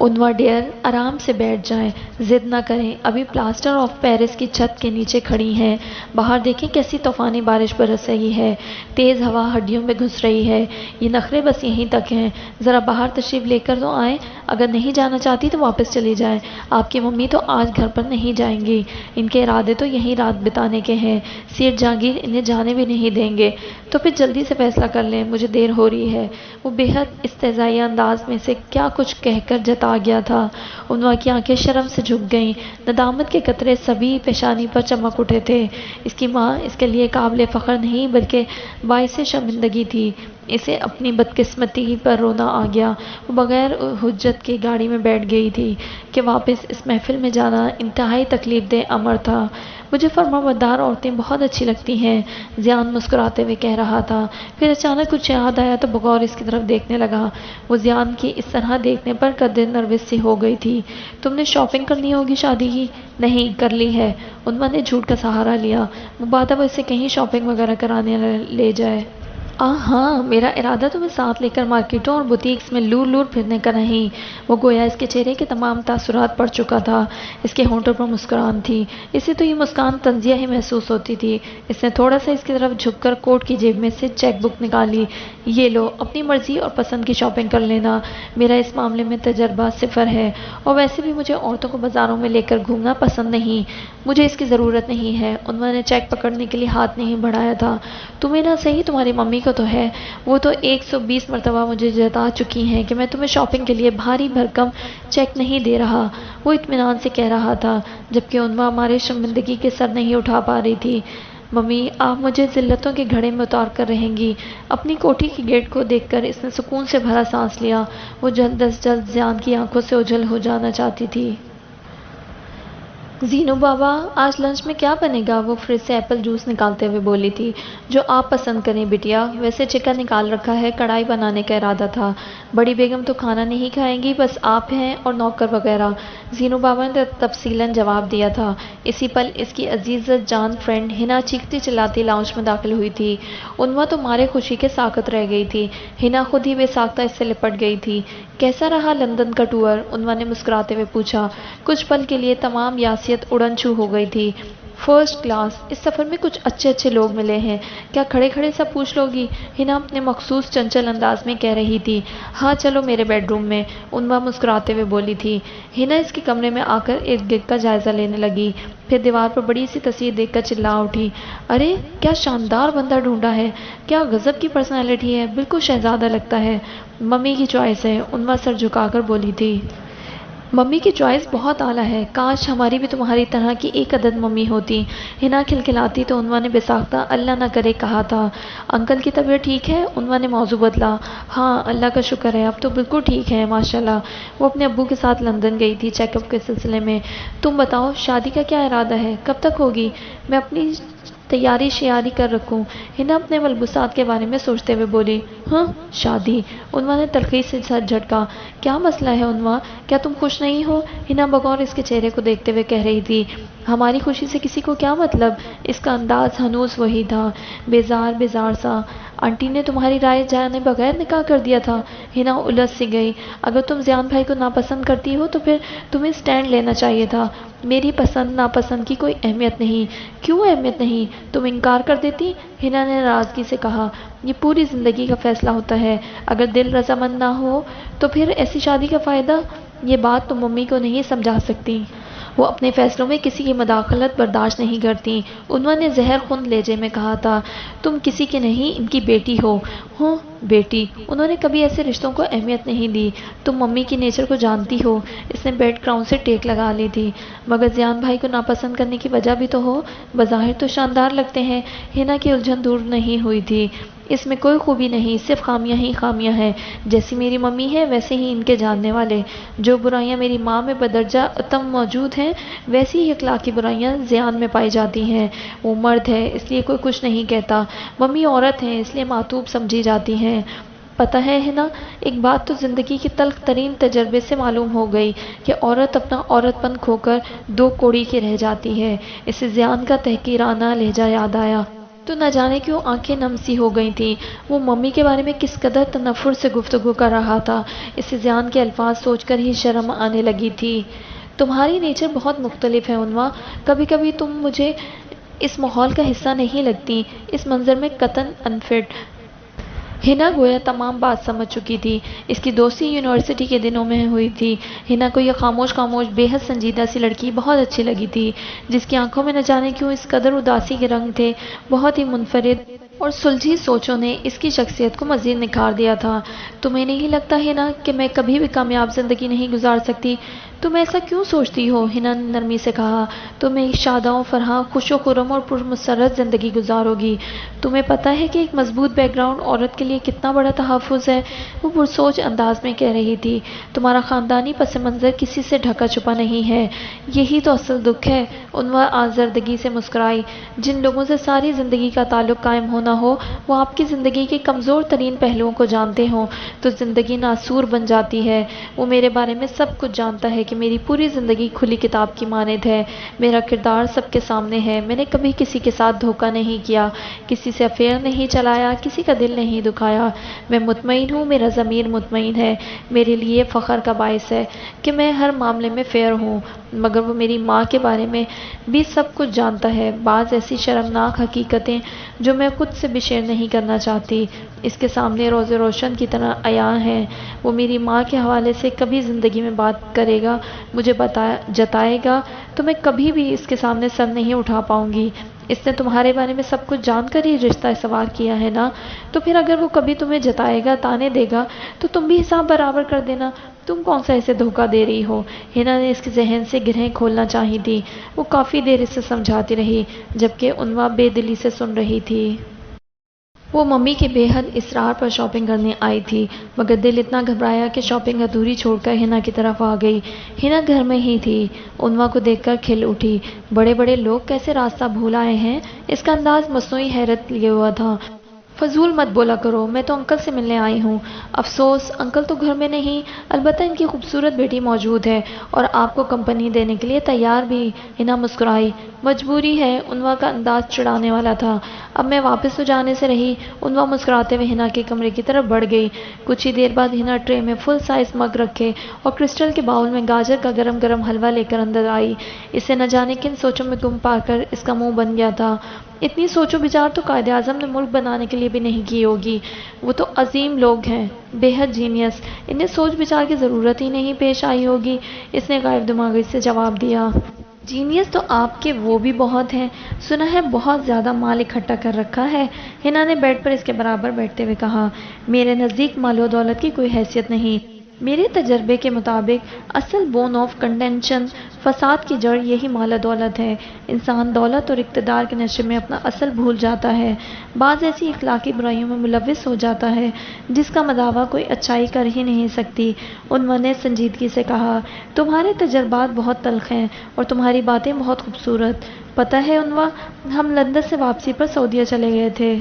عنوا ڈیئر آرام سے بیٹھ جائیں، ضد نہ کریں، ابھی پلاسٹر آف پیرس کی چھت کے نیچے کھڑی ہیں، باہر دیکھیں کیسی طوفانی بارش برس رہی ہے، تیز ہوا ہڈیوں میں گھس رہی ہے، یہ نخرے بس یہیں تک ہیں، ذرا باہر تشریف لے کر تو آئیں، اگر نہیں جانا چاہتی تو واپس چلی جائیں، آپ کی ممی تو آج گھر پر نہیں جائیں گی، ان کے ارادے تو یہیں رات بتانے کے ہیں، سیٹھ جہانگیر انہیں جانے بھی نہیں دیں گے، تو پھر جلدی سے فیصلہ کر لیں، مجھے دیر ہو رہی ہے۔ وہ بے حد استہزائی انداز میں سے کیا کچھ کہہ کر جتا گیا تھا۔ عنوا کی آنکھیں شرم سے جھک گئیں، ندامت کے قطرے سبھی پیشانی پر چمک اٹھے تھے۔ اس کی ماں اس کے لیے قابل فخر نہیں بلکہ باعث شرمندگی تھی۔ اسے اپنی بدقسمتی پر رونا آ گیا۔ وہ بغیر حجت کے گاڑی میں بیٹھ گئی تھی کہ واپس اس محفل میں جانا انتہائی تکلیف دہ امر تھا۔ مجھے فرمانبردار عورتیں بہت اچھی لگتی ہیں، زیان مسکراتے ہوئے کہہ رہا تھا، پھر اچانک کچھ یاد آیا تو بغور اس کی طرف دیکھنے لگا۔ وہ زیان کی اس طرح دیکھنے پر قدر نروس سی ہو گئی تھی۔ تم نے شاپنگ کرنی ہوگی شادی کی؟ نہیں، کر لی ہے۔ عنوا نے جھوٹ کا سہارا لیا، مبادا وہ اسے کہیں شاپنگ وغیرہ کرانے لے جائے۔ ہاں، میرا ارادہ تمہیں ساتھ لے کر مارکیٹوں اور بوتیکس میں لور لور پھرنے کا نہیں۔ وہ گویا اس کے چہرے کے تمام تاثرات پڑ چکا تھا، اس کے ہونٹوں پر مسکران تھی، اسے تو یہ مسکان طنزیہ ہی محسوس ہوتی تھی۔ اس نے تھوڑا سا اس کی طرف جھک کر کوٹ کی جیب میں سے چیک بک نکالی۔ یہ لو، اپنی مرضی اور پسند کی شاپنگ کر لینا، میرا اس معاملے میں تجربہ صفر ہے، اور ویسے بھی مجھے عورتوں کو بازاروں میں لے کر گھومنا پسند نہیں، مجھے اس کی ضرورت نہیں ہے۔ عنوا نے چیک پکڑنے کے لیے ہاتھ نہیں بڑھایا تھا۔ تمہیں نہ صحیح تمہاری ممی کو تو ہے، وہ تو 120 مرتبہ مجھے جتا چکی ہیں کہ میں تمہیں شاپنگ کے لیے بھاری بھرکم چیک نہیں دے رہا، وہ اطمینان سے کہہ رہا تھا، جبکہ عنوا ہمارے شرمندگی کے سر نہیں اٹھا پا رہی تھی۔ ممی، آپ مجھے ذلتوں کے گھڑے میں اتار کر رہیں گی۔ اپنی کوٹھی کی گیٹ کو دیکھ کر اس نے سکون سے بھرا سانس لیا، وہ جلد از جلد زیان کی آنکھوں سے اوجھل ہو جانا چاہتی تھی۔ زینو بابا، آج لنچ میں کیا بنے گا؟ وہ فریج سے ایپل جوس نکالتے ہوئے بولی تھی۔ جو آپ پسند کریں بٹیا، ویسے چکن نکال رکھا ہے، کڑھائی بنانے کا ارادہ تھا۔ بڑی بیگم تو کھانا نہیں کھائیں گی، بس آپ ہیں اور نوکر وغیرہ، زینو بابا نے تفصیلاً جواب دیا تھا۔ اسی پل اس کی عزیز جان فرینڈ ہنا چیختی چلاتی لاؤنج میں داخل ہوئی تھی۔ عنوا تو مارے خوشی کے ساکت رہ گئی تھی، ہنا خود ہی بے ساختہ اس سے لپٹ گئی تھی۔ کیسا رہا لندن کا ٹور؟ عنوا نے مسکراتے ہوئے پوچھا۔ کچھ پل کے لیے تمام یاسیت اڑن چھو ہو گئی تھی۔ فرسٹ کلاس، اس سفر میں کچھ اچھے لوگ ملے ہیں، کیا کھڑے کھڑے سب پوچھ لو گی؟ ہنا اپنے مخصوص چنچل انداز میں کہہ رہی تھی۔ ہاں چلو میرے بیڈ روم میں، عنوا مسکراتے ہوئے بولی تھی۔ ہنا اس کے کمرے میں آ کر ارد گرد کا جائزہ لینے لگی، پھر دیوار پر بڑی سی تصویر دیکھ کر چلا اٹھی، ارے کیا شاندار بندہ ڈھونڈا ہے، کیا غضب کی پرسنالٹی ہے، بالکل شہزادہ لگتا ہے۔ ممی کی چوائس ہے، عنوا سر جھکا کر بولی تھی۔ ممی کی چوائس بہت اعلیٰ ہے، کاش ہماری بھی تمہاری طرح کی ایک عدد ممی ہوتی۔ ہنا کھلکھلاتی تو عنوا نے بے ساختہ اللہ نہ کرے کہا تھا۔ انکل کی طبیعت ٹھیک ہے؟ عنوا نے موضوع بدلا۔ ہاں اللہ کا شکر ہے، اب تو بالکل ٹھیک ہے ماشاءاللہ۔ وہ اپنے ابو کے ساتھ لندن گئی تھی چیک اپ کے سلسلے میں۔ تم بتاؤ شادی کا کیا ارادہ ہے، کب تک ہوگی؟ میں اپنی تیاری شیاری کر رکھوں، ہنا اپنے ملبوسات کے بارے میں سوچتے ہوئے بولی۔ ہاں شادی، عنوا نے تلخی سے سر جھٹکا۔ کیا مسئلہ ہے عنوا، کیا تم خوش نہیں ہو؟ ہنا بغور اس کے چہرے کو دیکھتے ہوئے کہہ رہی تھی۔ ہماری خوشی سے کسی کو کیا مطلب؟ اس کا انداز ہنوز وہی تھا، بیزار سا۔ آنٹی نے تمہاری رائے جانے بغیر نکاح کر دیا تھا؟ ہنا الجھ سی گئی۔ اگر تم زیان بھائی کو ناپسند کرتی ہو تو پھر تمہیں سٹینڈ لینا چاہیے تھا۔ میری پسند ناپسند کی کوئی اہمیت نہیں۔ کیوں اہمیت نہیں؟ تم انکار کر دیتی؟ ہنا نے ناراضگی سے کہا۔ یہ پوری زندگی کا فیصلہ ہوتا ہے، اگر دل رضامند نہ ہو تو پھر ایسی شادی کا فائدہ؟ یہ بات تم ممی کو نہیں سمجھا سکتی، وہ اپنے فیصلوں میں کسی کی مداخلت برداشت نہیں کرتی۔ عنوا نے زہر خون لہجے میں کہا تھا۔ تم کسی کی نہیں، ان کی بیٹی ہو۔ ہوں بیٹی، انہوں نے کبھی ایسے رشتوں کو اہمیت نہیں دی۔ تم ممی کی نیچر کو جانتی ہو، اس نے بیڈ گراؤنڈ سے ٹیک لگا لی تھی۔ مگر زیان بھائی کو ناپسند کرنے کی وجہ بھی تو ہو، بظاہر تو شاندار لگتے ہیں۔ ہنا کی الجھن دور نہیں ہوئی تھی۔ اس میں کوئی خوبی نہیں، صرف خامیاں ہی خامیاں ہیں، جیسی میری ممی ہے ویسے ہی ان کے جاننے والے۔ جو برائیاں میری ماں میں بدرجہ اتم موجود ہیں، ویسی ہی اخلاقی برائیاں زیان میں پائی جاتی ہیں۔ وہ مرد ہے اس لیے کوئی کچھ نہیں کہتا، ممی عورت ہیں اس لیے معتوب سمجھی جاتی ہیں۔ پتہ ہے نا، ایک بات تو زندگی کے تلخ ترین تجربے سے معلوم ہو گئی کہ عورت اپنا عورت پن کھو کر دو کوڑی کی رہ جاتی ہے۔ اسے زیان کا تحقیرانہ لہجہ یاد آیا۔ تو نہ جانے کیوں آنکھیں نم سی ہو گئی تھیں۔ وہ ممی کے بارے میں کس قدر تنفر سے گفتگو کر رہا تھا، اسے زیان کے الفاظ سوچ کر ہی شرم آنے لگی تھی۔ تمہاری نیچر بہت مختلف ہے عنوا، کبھی کبھی تم مجھے اس ماحول کا حصہ نہیں لگتی، اس منظر میں قطعاً انفٹ۔ ہنا گویا تمام بات سمجھ چکی تھی، اس کی دوستی یونیورسٹی کے دنوں میں ہوئی تھی۔ ہنا کو یہ خاموش خاموش بے حد سنجیدہ سی لڑکی بہت اچھی لگی تھی، جس کی آنکھوں میں نہ جانے کیوں اس قدر اداسی کے رنگ تھے۔ بہت ہی منفرد اور سلجھی سوچوں نے اس کی شخصیت کو مزید نکھار دیا تھا۔ تمہیں نہیں لگتا ہنا کہ میں کبھی بھی کامیاب زندگی نہیں گزار سکتی؟ تم ایسا کیوں سوچتی ہو؟ ہنا نے نرمی سے کہا، تم ایک شاداں و فرحاں، خوش و خرم اور پرمسرت زندگی گزارو گی۔ تمہیں پتہ ہے کہ ایک مضبوط بیک گراؤنڈ عورت کے لیے کتنا بڑا تحفظ ہے؟ وہ پرسوچ انداز میں کہہ رہی تھی۔ تمہارا خاندانی پس منظر کسی سے ڈھکا چھپا نہیں ہے، یہی تو اصل دکھ ہے۔ عنوا آزردگی سے مسکرائی۔ جن لوگوں سے ساری زندگی کا تعلق قائم ہونا ہو، وہ آپ کی زندگی کے کمزور ترین پہلوؤں کو جانتے ہوں تو زندگی ناسور بن جاتی ہے۔ وہ میرے بارے میں سب کچھ جانتا ہے کہ میری پوری زندگی کھلی کتاب کی مانند ہے، میرا کردار سب کے سامنے ہے، میں نے کبھی کسی کے ساتھ دھوکہ نہیں کیا، کسی سے افیئر نہیں چلایا، کسی کا دل نہیں دکھایا۔ میں مطمئن ہوں، میرا ضمیر مطمئن ہے، میرے لیے فخر کا باعث ہے کہ میں ہر معاملے میں فیئر ہوں۔ مگر وہ میری ماں کے بارے میں بھی سب کچھ جانتا ہے، بعض ایسی شرمناک حقیقتیں جو میں خود سے بھی شیئر نہیں کرنا چاہتی، اس کے سامنے روز روشن کی طرح عیاں ہیں۔ وہ میری ماں کے حوالے سے کبھی زندگی میں بات کرے گا، مجھے جتائے گا تو میں کبھی بھی اس کے سامنے سر نہیں اٹھا پاؤں گی۔ اس نے تمہارے بارے میں سب کچھ جان کر ہی رشتہ استوار کیا ہے نا، تو پھر اگر وہ کبھی تمہیں جتائے گا، تانے دے گا، تو تم بھی حساب برابر کر دینا۔ تم کون سا اسے دھوکہ دے رہی ہو؟ ہنا نے اس کے ذہن سے گرہیں کھولنا چاہی تھی۔ وہ کافی دیر اسے سمجھاتی رہی، جبکہ عنوا بے دلی سے سن رہی تھی۔ وہ ممی کے بے حد اصرار پر شاپنگ کرنے آئی تھی، مگر دل اتنا گھبرایا کہ شاپنگ ادھوری چھوڑ کر ہنا کی طرف آ گئی۔ ہنا گھر میں ہی تھی، عنوا کو دیکھ کر کھل اٹھی۔ بڑے بڑے لوگ کیسے راستہ بھول آئے ہیں؟ اس کا انداز مصنوعی حیرت لیے ہوا تھا۔ فضول مت بولا کرو، میں تو انکل سے ملنے آئی ہوں۔ افسوس، انکل تو گھر میں نہیں، البتہ ان کی خوبصورت بیٹی موجود ہے اور آپ کو کمپنی دینے کے لیے تیار بھی۔ ہنا مسکرائی۔ مجبوری ہے، عنوا کا انداز چڑھانے والا تھا۔ اب میں واپس تو جانے سے رہی۔ عنوا مسکراتے ہوئے ہنا کے کمرے کی طرف بڑھ گئی۔ کچھ ہی دیر بعد ہنا ٹرے میں فل سائز مگ رکھے اور کرسٹل کے باؤل میں گاجر کا گرم گرم حلوہ لے کر اندر آئی۔ اسے نہ جانے کن سوچوں میں گم پا کر اس کا منہ بن گیا تھا۔ اتنی سوچ و بچار تو قائد اعظم نے ملک بنانے کے لیے بھی نہیں کی ہوگی۔ وہ تو عظیم لوگ ہیں، بے حد جینیس، انہیں سوچ بچار کی ضرورت ہی نہیں پیش آئی ہوگی۔ اس نے غائب دماغی سے جواب دیا۔ جینیس تو آپ کے وہ بھی بہت ہیں، سنا ہے بہت زیادہ مال اکٹھا کر رکھا ہے۔ ہنا نے بیڈ پر اس کے برابر بیٹھتے ہوئے کہا، میرے نزدیک مال و دولت کی کوئی حیثیت نہیں۔ میرے تجربے کے مطابق اصل بون آف کنٹینشن، فساد کی جڑ یہی مال و دولت ہے۔ انسان دولت اور اقتدار کے نشے میں اپنا اصل بھول جاتا ہے، بعض ایسی اخلاقی برائیوں میں ملوث ہو جاتا ہے جس کا مداوع کوئی اچھائی کر ہی نہیں سکتی۔ عنوا نے سنجیدگی سے کہا، تمہارے تجربات بہت تلخ ہیں اور تمہاری باتیں بہت خوبصورت۔ پتہ ہے عنوا، ہم لندن سے واپسی پر سعودیہ چلے گئے تھے۔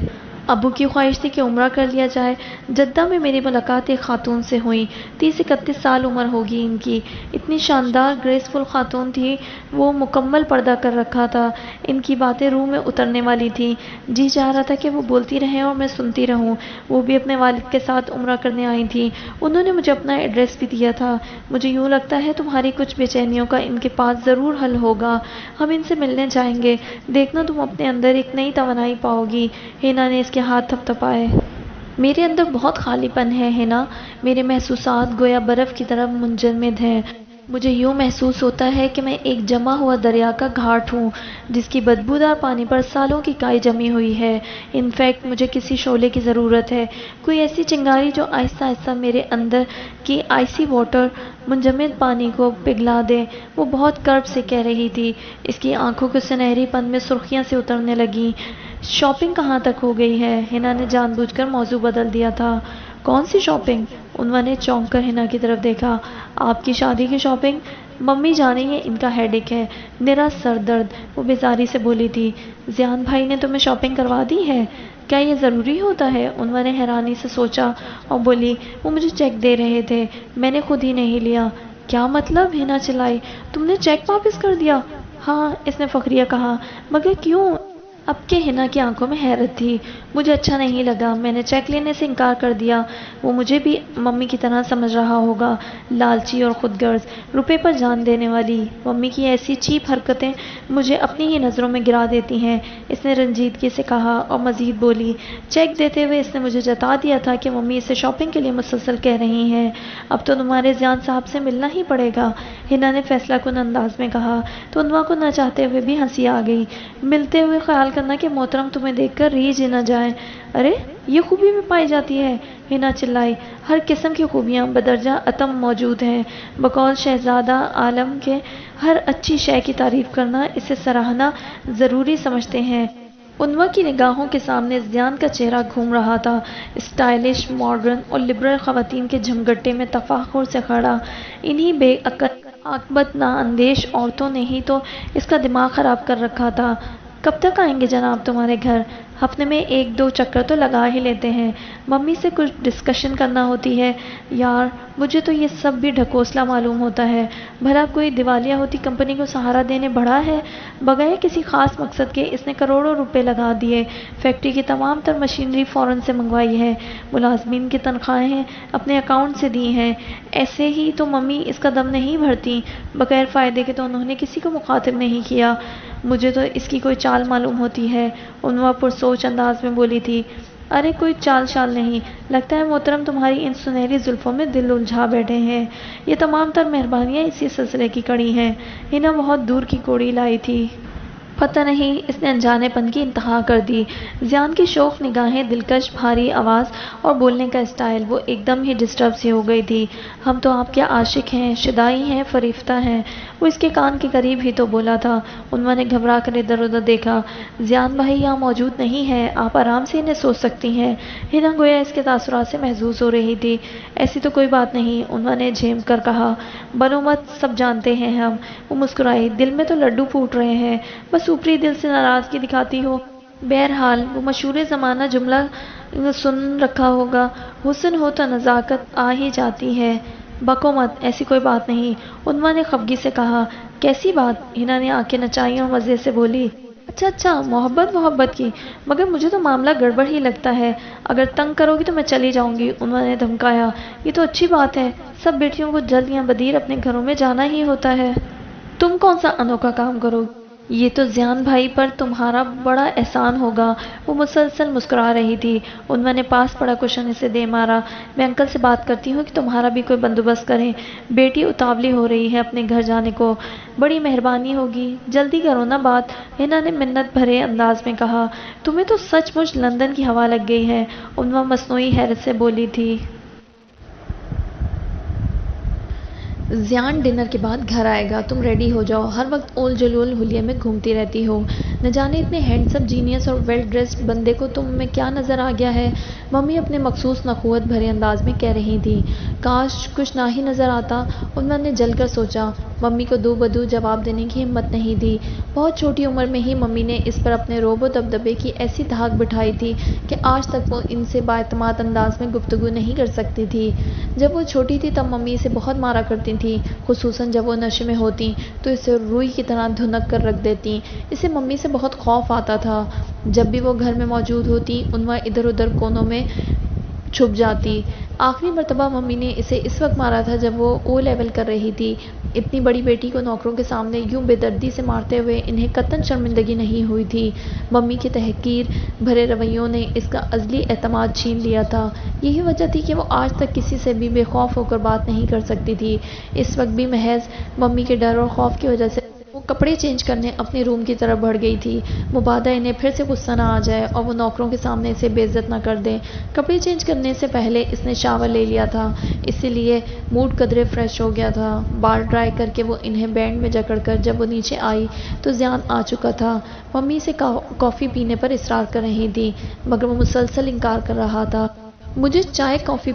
ابو کی خواہش تھی کہ عمرہ کر لیا جائے۔ جدہ میں میری ملاقات ایک خاتون سے ہوئی، 30-31 سال عمر ہوگی ان کی۔ اتنی شاندار گریسفل خاتون تھی، وہ مکمل پردہ کر رکھا تھا۔ ان کی باتیں روح میں اترنے والی تھیں، جی چاہ رہا تھا کہ وہ بولتی رہیں اور میں سنتی رہوں۔ وہ بھی اپنے والد کے ساتھ عمرہ کرنے آئی تھیں۔ انہوں نے مجھے اپنا ایڈریس بھی دیا تھا۔ مجھے یوں لگتا ہے تمہاری کچھ بے چینیوں کا ان کے پاس ضرور حل ہوگا۔ ہم ان سے ملنے جائیں گے، دیکھنا تم اپنے اندر ایک نئی توانائی پاؤ گی۔ ہنا نے اس کے ہاتھ تھپ تھپائے۔ میرے اندر بہت خالی پن ہے ہنا، میرے محسوسات گویا برف کی طرح منجمد ہیں۔ مجھے یوں محسوس ہوتا ہے کہ میں ایک جمع ہوا دریا کا گھاٹ ہوں جس کی بدبودار پانی پر سالوں کی کائی جمی ہوئی ہے۔ انفیکٹ مجھے کسی شعلے کی ضرورت ہے، کوئی ایسی چنگاری جو آہستہ آہستہ میرے اندر کی آئسی واٹر، منجمد پانی کو پگھلا دے۔ وہ بہت کرب سے کہہ رہی تھی، اس کی آنکھوں کے سنہری پن میں سرخیاں سے اترنے لگیں۔ شاپنگ کہاں تک ہو گئی ہے؟ ہنا نے جان بوجھ کر موضوع بدل دیا تھا۔ کون سی شاپنگ؟ عنوا نے چونک کر ہنا کی طرف دیکھا۔ آپ کی شادی کی شاپنگ؟ ممی جانے یہ ان کا ہیڈیک ہے، میرا سر درد، وہ بیزاری سے بولی تھی۔ زیان بھائی نے تمہیں شاپنگ کروا دی ہے؟ کیا یہ ضروری ہوتا ہے؟ عنوا نے حیرانی سے سوچا اور بولی، وہ مجھے چیک دے رہے تھے، میں نے خود ہی نہیں لیا۔ کیا مطلب؟ ہنا چلائی، تم نے چیک واپس کر دیا؟ ہاں، اس نے فخریہ کہا۔ مگر کیوں؟ اب کہ ہنا کی آنکھوں میں حیرت تھی۔ مجھے اچھا نہیں لگا، میں نے چیک لینے سے انکار کر دیا۔ وہ مجھے بھی ممی کی طرح سمجھ رہا ہوگا، لالچی اور خود غرض، روپے پر جان دینے والی۔ ممی کی ایسی چیپ حرکتیں مجھے اپنی ہی نظروں میں گرا دیتی ہیں، اس نے رنجیدگی سے کہا اور مزید بولی۔ چیک دیتے ہوئے اس نے مجھے جتا دیا تھا کہ ممی اسے شاپنگ کے لیے مسلسل کہہ رہی ہیں، اب تو تمہارے زیان صاحب سے ملنا ہی پڑے گا، ہنا نے فیصلہ کن انداز میں کہا۔ تو انواع کو نہ چاہتے ہوئے بھی ہنسی آ گئی۔ ملتے ہوئے خیال کرنا کہ محترم تمہیں دیکھ کر ریجھ نہ جائیں۔ ارے یہ خوبی بھی پائی جاتی ہے، ہنا چلائی۔ ہر قسم کی خوبیاں بدرجہ اتم موجود ہیں، بقول شہزادہ عالم کے ہر اچھی شے کی تعریف کرنا اسے سراہنا ضروری سمجھتے ہیں۔ انوا کی نگاہوں کے سامنے زیان کا چہرہ گھوم رہا تھا، اسٹائلش، ماڈرن اور لبرل خواتین کے جھمگٹے میں تفاخر سے کھڑا۔ انہی بے عقل عاقبت نااندیش عورتوں نے ہی تو اس کا دماغ خراب کر رکھا تھا۔ کب تک آئیں گے جناب تمہارے گھر؟ ہفتے میں 1-2 چکر تو لگا ہی لیتے ہیں، ممی سے کچھ ڈسکشن کرنا ہوتی ہے۔ یار مجھے تو یہ سب بھی ڈھکوسلا معلوم ہوتا ہے، بھلا کوئی دیوالیہ ہوتی کمپنی کو سہارا دینے بڑھا ہے؟ بغیر کسی خاص مقصد کے اس نے کروڑوں روپے لگا دیے، فیکٹری کی تمام تر مشینری فورن سے منگوائی ہے، ملازمین کی تنخواہیں اپنے اکاؤنٹ سے دی ہیں۔ ایسے ہی تو ممی اس کا دم نہیں بھرتی، بغیر فائدے کے تو انہوں نے کسی کو مخاطب نہیں کیا۔ مجھے تو اس کی کوئی چال معلوم ہوتی ہے، انوا پرسوچ انداز میں بولی تھی۔ ارے کوئی چال شال نہیں، لگتا ہے محترم تمہاری ان سنہری زلفوں میں دل الجھا بیٹھے ہیں، یہ تمام تر مہربانیاں اسی سلسلے کی کڑی ہیں۔ ہنا بہت دور کی کوڑی لائی تھی، پتہ نہیں اس نے انجانے پن کی انتہا کر دی۔ زیان کی شوخ نگاہیں، دلکش بھاری آواز اور بولنے کا اسٹائل، وہ ایک دم ہی ڈسٹرب سی ہو گئی تھی۔ ہم تو آپ کے عاشق ہیں، شدائی ہیں، فریفتہ ہیں، وہ اس کے کان کے قریب ہی تو بولا تھا۔ انوا نے گھبرا کر ادھر ادھر دیکھا۔ زیان بھائی یہاں موجود نہیں ہے، آپ آرام سے انہیں سوچ سکتی ہیں۔ ہنا گویا اس کے تاثرات سے محظوظ ہو رہی تھی۔ ایسی تو کوئی بات نہیں، انوا نے جھیم کر کہا۔ بنو مت، سب جانتے ہیں ہم۔ وہ مسکرائی۔ دل میں تو لڈو پھوٹ رہے ہیں، بس اوپری دل سے ناراضگی دکھاتی ہو۔ بہرحال وہ مشہور زمانہ جملہ سن رکھا ہوگا، حسن ہو تو نزاکت آ ہی جاتی ہے۔ بکو مت، ایسی کوئی بات نہیں، انوا نے خفگی سے کہا۔ کیسی بات؟ ہنا نے آنکھیں نچائیں اور مزے سے بولی۔ اچھا، محبت کی، مگر مجھے تو معاملہ گڑبڑ ہی لگتا ہے، اگر تنگ کرو گی تو میں چلی جاؤں گی، انوا نے دھمکایا۔ یہ تو اچھی بات ہے، سب بیٹیوں کو جلد یا بدیر اپنے گھروں میں جانا ہی ہوتا ہے، تم کون سا انوکھا کام کرو گی؟ یہ تو زیان بھائی پر تمہارا بڑا احسان ہوگا۔ وہ مسلسل مسکرا رہی تھی۔ انوا نے پاس پڑا کشن اسے دے مارا۔ میں انکل سے بات کرتی ہوں کہ تمہارا بھی کوئی بندوبست کریں، بیٹی اتاولی ہو رہی ہے اپنے گھر جانے کو، بڑی مہربانی ہوگی، جلدی کرو نا بات، ہنا نے منت بھرے انداز میں کہا۔ تمہیں تو سچ مچ لندن کی ہوا لگ گئی ہے، انوا مصنوعی حیرت سے بولی تھی۔ زیان ڈنر کے بعد گھر آئے گا، تم ریڈی ہو جاؤ، ہر وقت اول جلول حلیے میں گھومتی رہتی ہو، نہ جانے اتنے ہینڈسم جینیس اور ویل ڈریسڈ بندے کو تم میں کیا نظر آ گیا ہے، ممی اپنے مخصوص نخوت بھرے انداز میں کہہ رہی تھی۔ کاش کچھ نہ ہی نظر آتا، انہوں نے جل کر سوچا۔ ممی کو دو بدو جواب دینے کی ہمت نہیں تھی، بہت چھوٹی عمر میں ہی ممی نے اس پر اپنے رعب و دبدبے کی ایسی دھاک بٹھائی تھی کہ آج تک وہ ان سے بااعتماد انداز میں گفتگو نہیں کر سکتی تھی۔ جب وہ چھوٹی تھی تب ممی اسے بہت مارا کرتی تھی، خصوصاً جب وہ نشے میں ہوتی تو اسے روئی کی طرح دھنک کر رکھ دیتی۔ اسے ممی سے بہت خوف آتا تھا۔ جب بھی وہ گھر میں موجود ہوتی، انواع ادھر ادھر کونوں میں چھپ جاتی۔ آخری مرتبہ ممی نے اسے اس وقت مارا تھا جب وہ او لیول کر رہی تھی۔ اپنی بڑی بیٹی کو نوکروں کے سامنے یوں بے دردی سے مارتے ہوئے انہیں قطعاً شرمندگی نہیں ہوئی تھی۔ ممی کے تحقیر بھرے رویوں نے اس کا ازلی اعتماد چھین لیا تھا۔ یہی وجہ تھی کہ وہ آج تک کسی سے بھی بے خوف ہو کر بات نہیں کر سکتی تھی۔ اس وقت بھی محض ممی کے ڈر اور خوف کی وجہ سے وہ کپڑے چینج کرنے اپنے روم کی طرف بڑھ گئی تھی، مبادا انہیں پھر سے غصہ نہ آ جائے اور وہ نوکروں کے سامنے اسے بے عزت نہ کر دیں۔ کپڑے چینج کرنے سے پہلے اس نے شاور لے لیا تھا، اسی لیے موڈ قدرے فریش ہو گیا تھا۔ بال ڈرائی کر کے وہ انہیں بینڈ میں جکڑ کر جب وہ نیچے آئی تو زیان آ چکا تھا۔ ممی سے کافی پینے پر اصرار کر رہی تھی مگر وہ مسلسل انکار کر رہا تھا۔ مجھے چائے کافی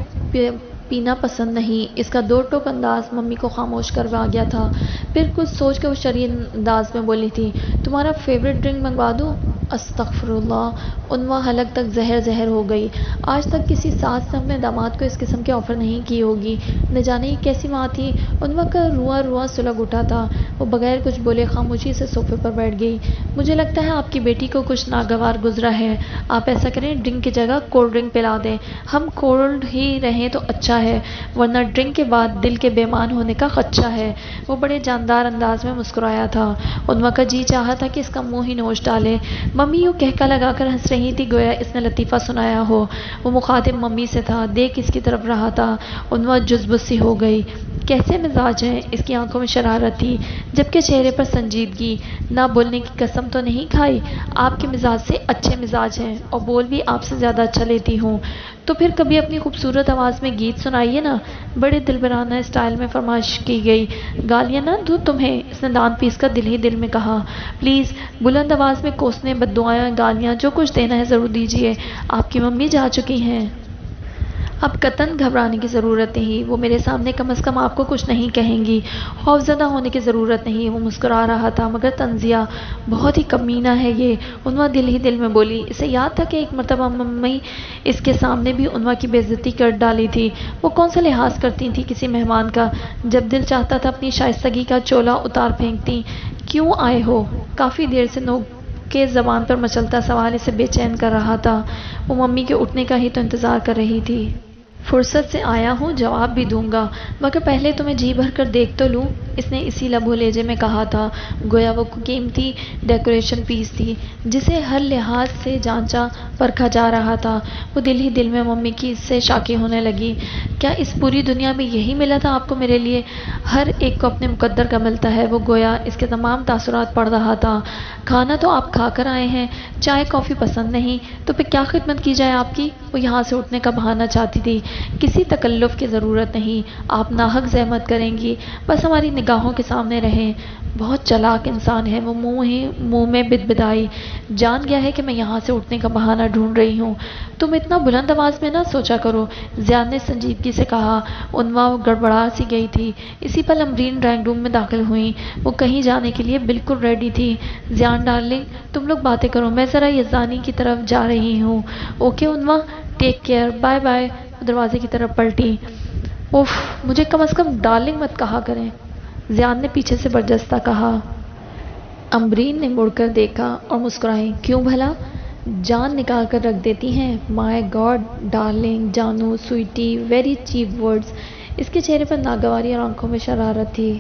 پینا پسند نہیں، اس کا دو ٹوک انداز ممی کو خاموش کروا گیا تھا۔ پھر کچھ سوچ کر وہ شریر انداز میں بولی تھی، تمہارا فیورٹ ڈرنک منگوا دوں؟ استغفراللہ، عنوا حلق تک زہر ہو گئی۔ آج تک کسی ساس نے اپنے داماد کو اس قسم کی آفر نہیں کی ہوگی۔ نہ جانے یہ کیسی ماں تھی۔ عنوا کا رواں سلگ اٹھا تھا۔ وہ بغیر کچھ بولے خاموشی سے صوفے پر بیٹھ گئی۔ مجھے لگتا ہے آپ کی بیٹی کو کچھ ناگوار گزرا ہے۔ آپ ایسا کریں، ڈرنک کی جگہ کولڈ ڈرنک پلا دیں۔ ہم کولڈ ہی رہیں تو اچھا ہے، ورنہ ڈرنک کے بعد دل کے بیمان ہونے کا خدشہ ہے۔ وہ بڑے جاندار انداز میں مسکرایا تھا۔ عنوا کا جی چاہا تھا کہ اس کا منہ ہی نوچ ڈالے۔ ممی یوں کہکا لگا کر ہنس رہی تھی گویا اس نے لطیفہ سنایا ہو۔ وہ مخاطب ممی سے تھا، دیکھ اس کی طرف رہا تھا۔ عنوا جذبت سی ہو گئی۔ کیسے مزاج ہیں؟ اس کی آنکھوں میں شرارت تھی، جبکہ چہرے پر سنجیدگی۔ نہ بولنے کی قسم تو نہیں کھائی؟ آپ کے مزاج سے اچھے مزاج ہیں اور بول بھی آپ سے زیادہ اچھا لیتی ہوں، تو پھر کبھی اپنی خوبصورت آواز میں گیت سنائیے نا۔ بڑے دلبرانہ اسٹائل میں فرمائش کی گئی۔ گالیاں نہ دوں تمہیں، اس نے دانت پیس کر دل ہی دل میں کہا۔ پلیز بلند آواز میں کوسنے، بددعائیں، گالیاں، جو کچھ دینا ہے ضرور دیجیے۔ آپ کی ممی جا چکی ہیں۔ اب قطعاً گھبرانے کی ضرورت نہیں، وہ میرے سامنے کم از کم آپ کو کچھ نہیں کہیں گی۔ خوفزدہ ہونے کی ضرورت نہیں۔ وہ مسکرا رہا تھا، مگر طنزیہ بہت ہی کمینہ ہے یہ، عنوا دل ہی دل میں بولی۔ اسے یاد تھا کہ ایک مرتبہ ممی اس کے سامنے بھی عنوا کی بے عزتی کر ڈالی تھی۔ وہ کون سا لحاظ کرتی تھیں کسی مہمان کا؟ جب دل چاہتا تھا اپنی شائستگی کا چولا اتار پھینکتی۔ کیوں آئے ہو؟ کافی دیر سے کے زبان پر مچلتا سوال اسے بے چین کر رہا تھا۔ وہ ممی کے اٹھنے کا ہی تو انتظار کر رہی تھی۔ فرصت سے آیا ہوں، جواب بھی دوں گا، مگر پہلے تمہیں جی بھر کر دیکھ تو لوں، اس نے اسی لب و لہجے میں کہا تھا، گویا وہ قیمتی ڈیکوریشن پیس تھی جسے ہر لحاظ سے جانچا پرکھا جا رہا تھا۔ وہ دل ہی دل میں ممی کی اس سے شاکی ہونے لگی۔ کیا اس پوری دنیا میں یہی ملا تھا آپ کو میرے لیے؟ ہر ایک کو اپنے مقدر کا ملتا ہے۔ وہ گویا اس کے تمام تاثرات پڑھ رہا تھا۔ کھانا تو آپ کھا کر آئے ہیں، چائے کافی پسند نہیں، تو پھر کیا خدمت کی جائے آپ کی؟ وہ یہاں سے اٹھنے کا بہانہ چاہتی تھی۔ کسی تکلف کی ضرورت نہیں، آپ ناحق زحمت کریں گی، بس ہماری نگاہوں کے سامنے رہیں۔ بہت چلاک انسان ہے، وہ منہ میں بدبدائی۔ جان گیا ہے کہ میں یہاں سے اٹھنے کا بہانہ ڈھونڈ رہی ہوں۔ تم اتنا بلند آواز میں نہ سوچا کرو، زیان نے سنجیدگی سے کہا۔ عنوا گڑبڑا سی گئی تھی۔ اسی پل امرین ڈرائنگ روم میں داخل ہوئیں۔ وہ کہیں جانے کے لیے بالکل ریڈی تھی۔ زیان ڈارلنگ، تم لوگ باتیں کرو، میں ذرا یزدانی کی طرف جا رہی ہوں۔ اوکے عنوا، ٹیک کیئر، بائے بائے۔ دروازے کی طرف پلٹی۔ اوف، مجھے کم از کم ڈارلنگ مت کہا کریں، زیان نے پیچھے سے برجستہ کہا۔ امبرین نے مڑ کر دیکھا اور مسکرائیں۔ کیوں بھلا؟ جان نکال کر رکھ دیتی ہیں؟ مائی گاڈ، ڈارلنگ، جانو، سویٹی، ویری چیپ ورڈز۔ اس کے چہرے پر ناگواری اور آنکھوں میں شرارت تھی۔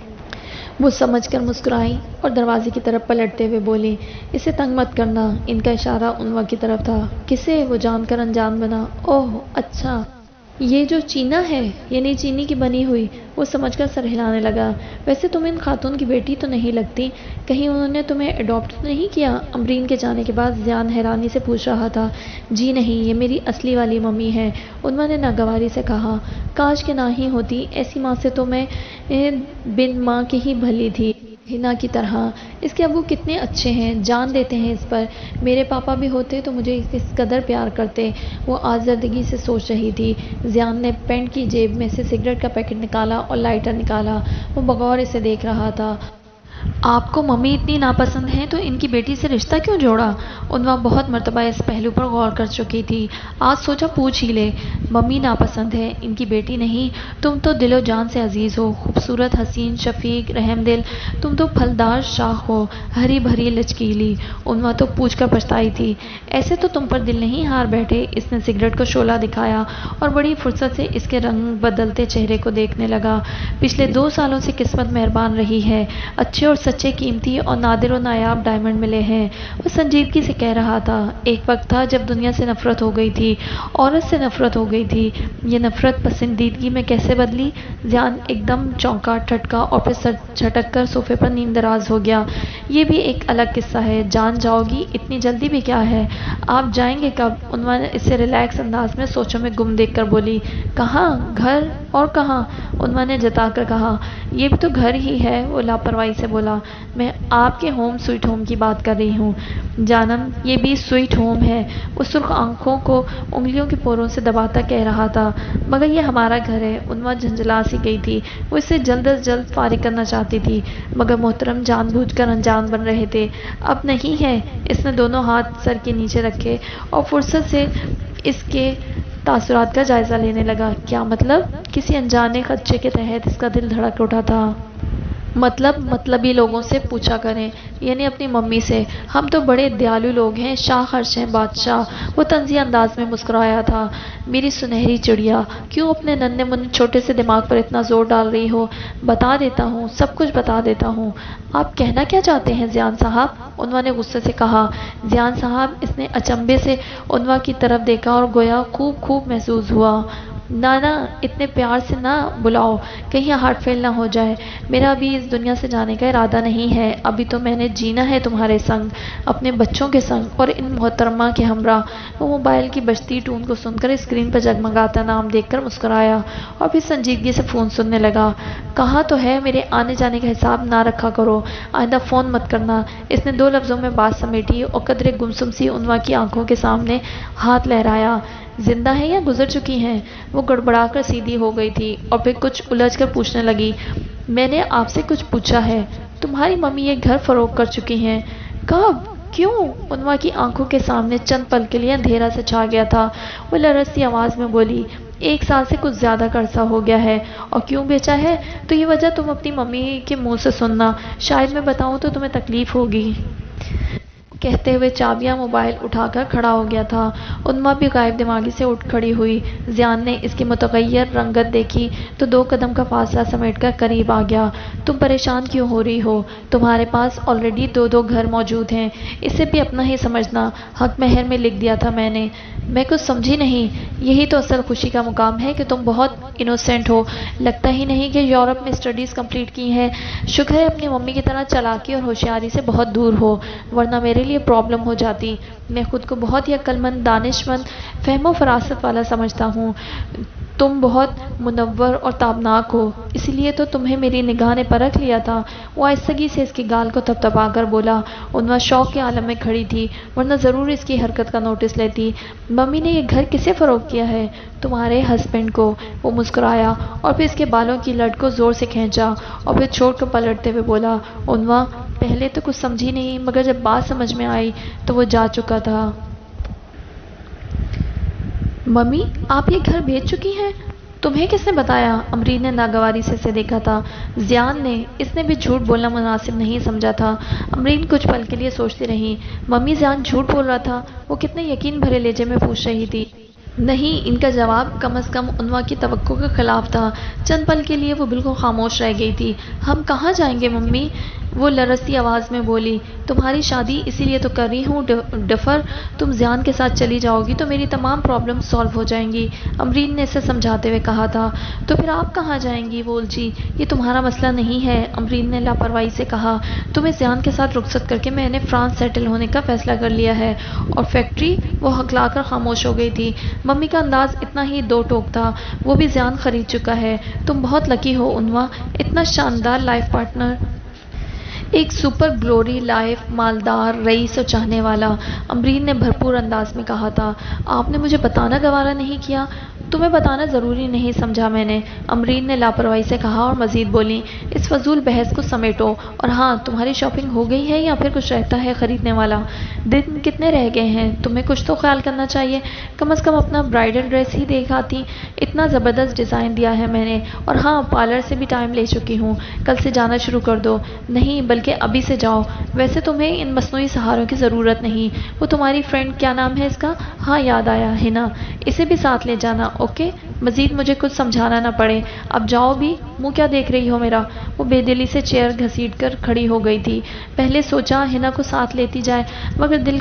وہ سمجھ کر مسکرائیں اور دروازے کی طرف پلٹتے ہوئے بولی، اسے تنگ مت کرنا۔ ان کا اشارہ عنوا کی طرف تھا۔ کسے؟ وہ جان کر انجان بنا۔ اوہ اچھا، یہ جو چینا ہے، یعنی چینی کی بنی ہوئی۔ وہ سمجھ کر سر ہلانے لگا۔ ویسے تم ان خاتون کی بیٹی تو نہیں لگتی، کہیں انہوں نے تمہیں اڈاپٹ تو نہیں کیا؟ امرین کے جانے کے بعد زیان حیرانی سے پوچھ رہا تھا۔ جی نہیں، یہ میری اصلی والی ممی ہے، عنوا نے ناگواری سے کہا۔ کاش کہ نہ ہی ہوتی، ایسی ماں سے تو میں بن ماں کی ہی بھلی تھی، ہنا کی طرح۔ اس کے ابو کتنے اچھے ہیں، جان دیتے ہیں اس پر۔ میرے پاپا بھی ہوتے تو مجھے اس قدر پیار کرتے۔ وہ آزردگی سے سوچ رہی تھی۔ زیان نے پینٹ کی جیب میں سے سگریٹ کا پیکٹ نکالا اور لائٹر نکالا۔ وہ بغور اسے دیکھ رہا تھا۔ آپ کو ممی اتنی ناپسند ہیں تو ان کی بیٹی سے رشتہ کیوں جوڑا؟ عنوا بہت مرتبہ اس پہلو پر غور کر چکی تھی۔ آج سوچا پوچھ ہی لے۔ ممی ناپسند ہے، ان کی بیٹی نہیں۔ تم تو دل و جان سے عزیز ہو، خوبصورت، حسین، شفیق، رحم دل۔ تم تو پھلدار شاخ ہو، ہری بھری لچکیلی۔ عنوا تو پوچھ کر پچھتائی تھی۔ ایسے تو تم پر دل نہیں ہار بیٹھے؟ اس نے سگریٹ کو شعلہ دکھایا اور بڑی فرصت سے اس کے رنگ بدلتے چہرے کو دیکھنے لگا۔ پچھلے 2 سالوں سے قسمت مہربان رہی ہے، اچھے اور سچے، قیمتی اور نادر و نایاب ڈائمنڈ ملے ہیں۔ وہ سنجیدگی سے کہہ رہا تھا۔ ایک وقت تھا جب دنیا سے نفرت ہو گئی تھی، عورت سے نفرت ہو گئی تھی۔ یہ نفرت پسندیدگی میں کیسے بدلی؟ زیان ایک دم چونکا، ٹھٹکا اور پھر سر جھٹک کر صوفے پر نیم دراز ہو گیا۔ یہ بھی ایک الگ قصہ ہے۔ جان جاؤ گی؟ اتنی جلدی بھی کیا ہے؟ آپ جائیں گے کب؟ عنوا نے اسے ریلیکس انداز میں سوچوں میں گم دیکھ کر بولی۔ کہاں؟ گھر؟ اور کہاں؟ عنوا نے جتا کر کہا، یہ بھی تو گھر ہی ہے۔ وہ لاپرواہی سے بولا، میں آپ کے ہوم سویٹ ہوم کی بات کر رہی ہوں جانم، یہ بھی سویٹ ہوم ہے۔ وہ سرخ آنکھوں کو انگلیوں کے پوروں سے دباتا کہہ رہا تھا، مگر یہ ہمارا گھر ہے۔ عنوا جھنجھلا سی گئی تھی، وہ اسے جلد از جلد فارغ کرنا چاہتی تھی، مگر محترم جان بوجھ کر انجان بن رہے تھے۔ اب نہیں ہے۔ اس نے دونوں ہاتھ سر کے نیچے رکھے اور فرصت سے اس کے تاثرات کا جائزہ لینے لگا۔ کیا مطلب؟ کسی انجانے خدشے کے تحت اس کا دل دھڑک اٹھا تھا۔ مطلبی لوگوں سے پوچھا کریں، یعنی اپنی ممی سے۔ ہم تو بڑے دیالو لوگ ہیں، شاہ خرش ہیں بادشاہ۔ وہ طنزی انداز میں مسکرایا تھا۔ میری سنہری چڑیا، کیوں اپنے ننھے منھے چھوٹے سے دماغ پر اتنا زور ڈال رہی ہو؟ بتا دیتا ہوں، سب کچھ بتا دیتا ہوں۔ آپ کہنا کیا چاہتے ہیں زیان صاحب؟ عنوا نے غصے سے کہا۔ زیان صاحب؟ اس نے اچنبھے سے عنوا کی طرف دیکھا اور گویا خوب محسوس ہوا۔ نانا، اتنے پیار سے نہ بلاؤ، کہیں ہارٹ فیل نہ ہو جائے۔ میرا ابھی اس دنیا سے جانے کا ارادہ نہیں ہے، ابھی تو میں نے جینا ہے تمہارے سنگ، اپنے بچوں کے سنگ اور ان محترمہ کے ہمراہ۔ وہ موبائل کی بجتی ٹون کو سن کر اسکرین پر جگمگاتا نام دیکھ کر مسکرایا اور پھر سنجیدگی سے فون سننے لگا۔ کہا تو ہے میرے آنے جانے کا حساب نہ رکھا کرو، آئندہ فون مت کرنا۔ اس نے 2 لفظوں میں بات سمیٹی اور قدرے گمسم سی عنوا کی آنکھوں کے سامنے ہاتھ لہرایا۔ زندہ ہیں یا گزر چکی ہیں؟ وہ گڑبڑا کر سیدھی ہو گئی تھی اور پھر کچھ الجھ کر پوچھنے لگی، میں نے آپ سے کچھ پوچھا ہے؟ تمہاری ممی یہ گھر فروخت کر چکی ہیں؟ کب؟ کیوں؟ عنوا کی آنکھوں کے سامنے چند پل کے لیے اندھیرا سے چھا گیا تھا۔ وہ لرزتی آواز میں بولی، 1 سال سے کچھ زیادہ کا عرصہ ہو گیا ہے۔ اور کیوں بیچا ہے؟ تو یہ وجہ تم اپنی ممی کے منہ سے سننا، شاید میں بتاؤں تو تمہیں تکلیف ہوگی۔ کہتے ہوئے چابیاں موبائل اٹھا کر کھڑا ہو گیا تھا۔ عنوا بھی غائب دماغی سے اٹھ کھڑی ہوئی۔ زیان نے اس کی متغیر رنگت دیکھی تو 2 قدم کا فاصلہ سمیٹ کر قریب آ گیا۔ تم پریشان کیوں ہو رہی ہو؟ تمہارے پاس آلریڈی 2 گھر موجود ہیں، اسے بھی اپنا ہی سمجھنا۔ حق مہر میں لکھ دیا تھا میں نے۔ میں کچھ سمجھی نہیں۔ یہی تو اصل خوشی کا مقام ہے کہ تم بہت انوسینٹ ہو، لگتا ہی نہیں کہ یورپ میں اسٹڈیز کمپلیٹ کی ہیں۔ شکر ہے اپنی ممی کی طرح چالاکی اور ہوشیاری سے بہت دور ہو، ورنہ میرے لیے پرابلم ہو جاتی۔ میں خود کو بہت ہی عقل مند، دانشمند، فہم و فراست والا سمجھتا ہوں۔ تم بہت منور اور تابناک ہو، اسی لیے تو تمہیں میری نگاہ نے پرکھ لیا تھا۔ وہ آہستگی سے اس کی گال کو تھپتھپا کر بولا۔ عنوا شوق کے عالم میں کھڑی تھی، ورنہ ضرور اس کی حرکت کا نوٹس لیتی۔ ممی نے یہ گھر کسے فروخت کیا ہے؟ تمہارے ہسبینڈ کو۔ وہ مسکرایا اور پھر اس کے بالوں کی لٹ کو زور سے کھینچا اور پھر چھوڑ کر پلٹتے ہوئے بولا، عنوا پہلے تو کچھ سمجھی نہیں، مگر جب بات سمجھ میں آئی تو وہ جا چکا تھا۔ ممی، آپ یہ گھر بیچ چکی ہیں؟ تمہیں کس نے بتایا؟ امرین نے ناگواری سے اسے دیکھا تھا۔ زیان نے۔ اس نے بھی جھوٹ بولنا مناسب نہیں سمجھا تھا۔ امرین کچھ پل کے لیے سوچتی رہی۔ ممی، زیان جھوٹ بول رہا تھا؟ وہ کتنے یقین بھرے لہجے میں پوچھ رہی تھی۔ نہیں، ان کا جواب کم از کم عنوا کی توقع کے خلاف تھا۔ چند پل کے لیے وہ بالکل خاموش رہ گئی تھی۔ ہم کہاں جائیں گے ممی؟ وہ لرزتی آواز میں بولی۔ تمہاری شادی اسی لیے تو کر رہی ہوں ڈفر، تم زیان کے ساتھ چلی جاؤ گی تو میری تمام پرابلم سالو ہو جائیں گی، امرین نے اسے سمجھاتے ہوئے کہا تھا۔ تو پھر آپ کہاں جائیں گی؟ وہ الجھی۔ یہ تمہارا مسئلہ نہیں ہے، امرین نے لاپرواہی سے کہا۔ تمہیں زیان کے ساتھ رخصت کر کے میں نے فرانس سیٹل ہونے کا فیصلہ کر لیا ہے۔ اور فیکٹری؟ وہ ہکلا کر خاموش ہو گئی تھی۔ ممی کا انداز اتنا ہی 2 ٹوک تھا۔ وہ بھی زیان خرید چکا ہے۔ تم بہت لکی ہو عنوا، اتنا شاندار لائف پارٹنر، ایک سپر گلوری لائف، مالدار، رئیس اور چاہنے والا، امرین نے بھرپور انداز میں کہا تھا۔ آپ نے مجھے بتانا گوارا نہیں کیا؟ تمہیں بتانا ضروری نہیں سمجھا میں نے، امرین نے لاپرواہی سے کہا اور مزید بولی، اس فضول بحث کو سمیٹو۔ اور ہاں، تمہاری شاپنگ ہو گئی ہے یا پھر کچھ رہتا ہے خریدنے والا؟ دن کتنے رہ گئے ہیں؟ تمہیں کچھ تو خیال کرنا چاہیے، کم از کم اپنا برائڈل ڈریس ہی دیکھ آتی، اتنا زبردست ڈیزائن دیا ہے میں نے۔ اور ہاں، پارلر سے بھی ٹائم لے چکی ہوں، کل سے جانا شروع کر دو۔ نہیں، بلکہ ابھی سے جاؤ۔ ویسے تمہیں ان مصنوعی سہاروں کی ضرورت نہیں۔ وہ تمہاری فرینڈ، کیا نام ہے اس کا؟ ہاں یاد آیا، ہنا، اسے بھی ساتھ لے جانا، اوکے؟ مزید مجھے کچھ سمجھانا نہ پڑے۔ اب جاؤ بھی، منہ کیا دیکھ رہی ہو میرا؟ وہ بے دلی سے چیئر گھسیٹ کر کھڑی ہو گئی تھی۔ پہلے سوچا ہنا کو ساتھ لیتی جائے، مگر دل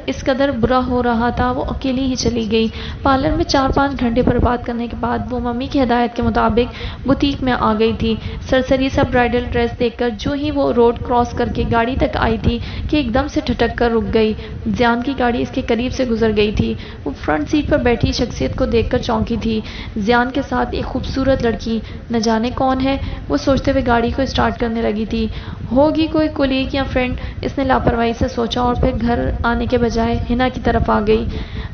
اس قدر برا ہو رہا تھا وہ اکیلی ہی چلی گئی۔ پارلر میں 4-5 گھنٹے برباد کرنے کے بعد وہ ممی کی ہدایت کے مطابق بوتیک میں آ گئی تھی۔ سرسری سا برائڈل ڈریس دیکھ کر جو ہی وہ روڈ کراس کر کے گاڑی تک آئی تھی کہ ایک دم سے ٹھٹک کر رک گئی۔ زیان کی گاڑی اس کے قریب سے گزر گئی تھی۔ وہ فرنٹ سیٹ پر بیٹھی شخصیت کو دیکھ کر چونکی تھی۔ زیان کے ساتھ ایک خوبصورت لڑکی، نہ جانے کون ہے، وہ سوچتے ہوئے گاڑی کو اسٹارٹ کرنے لگی تھی۔ ہوگی کوئی کولیگ یا فرینڈ، اس نے لاپرواہی سے سوچا اور پھر گھر آنے کے بجائے ہنا کی طرف آ گئی۔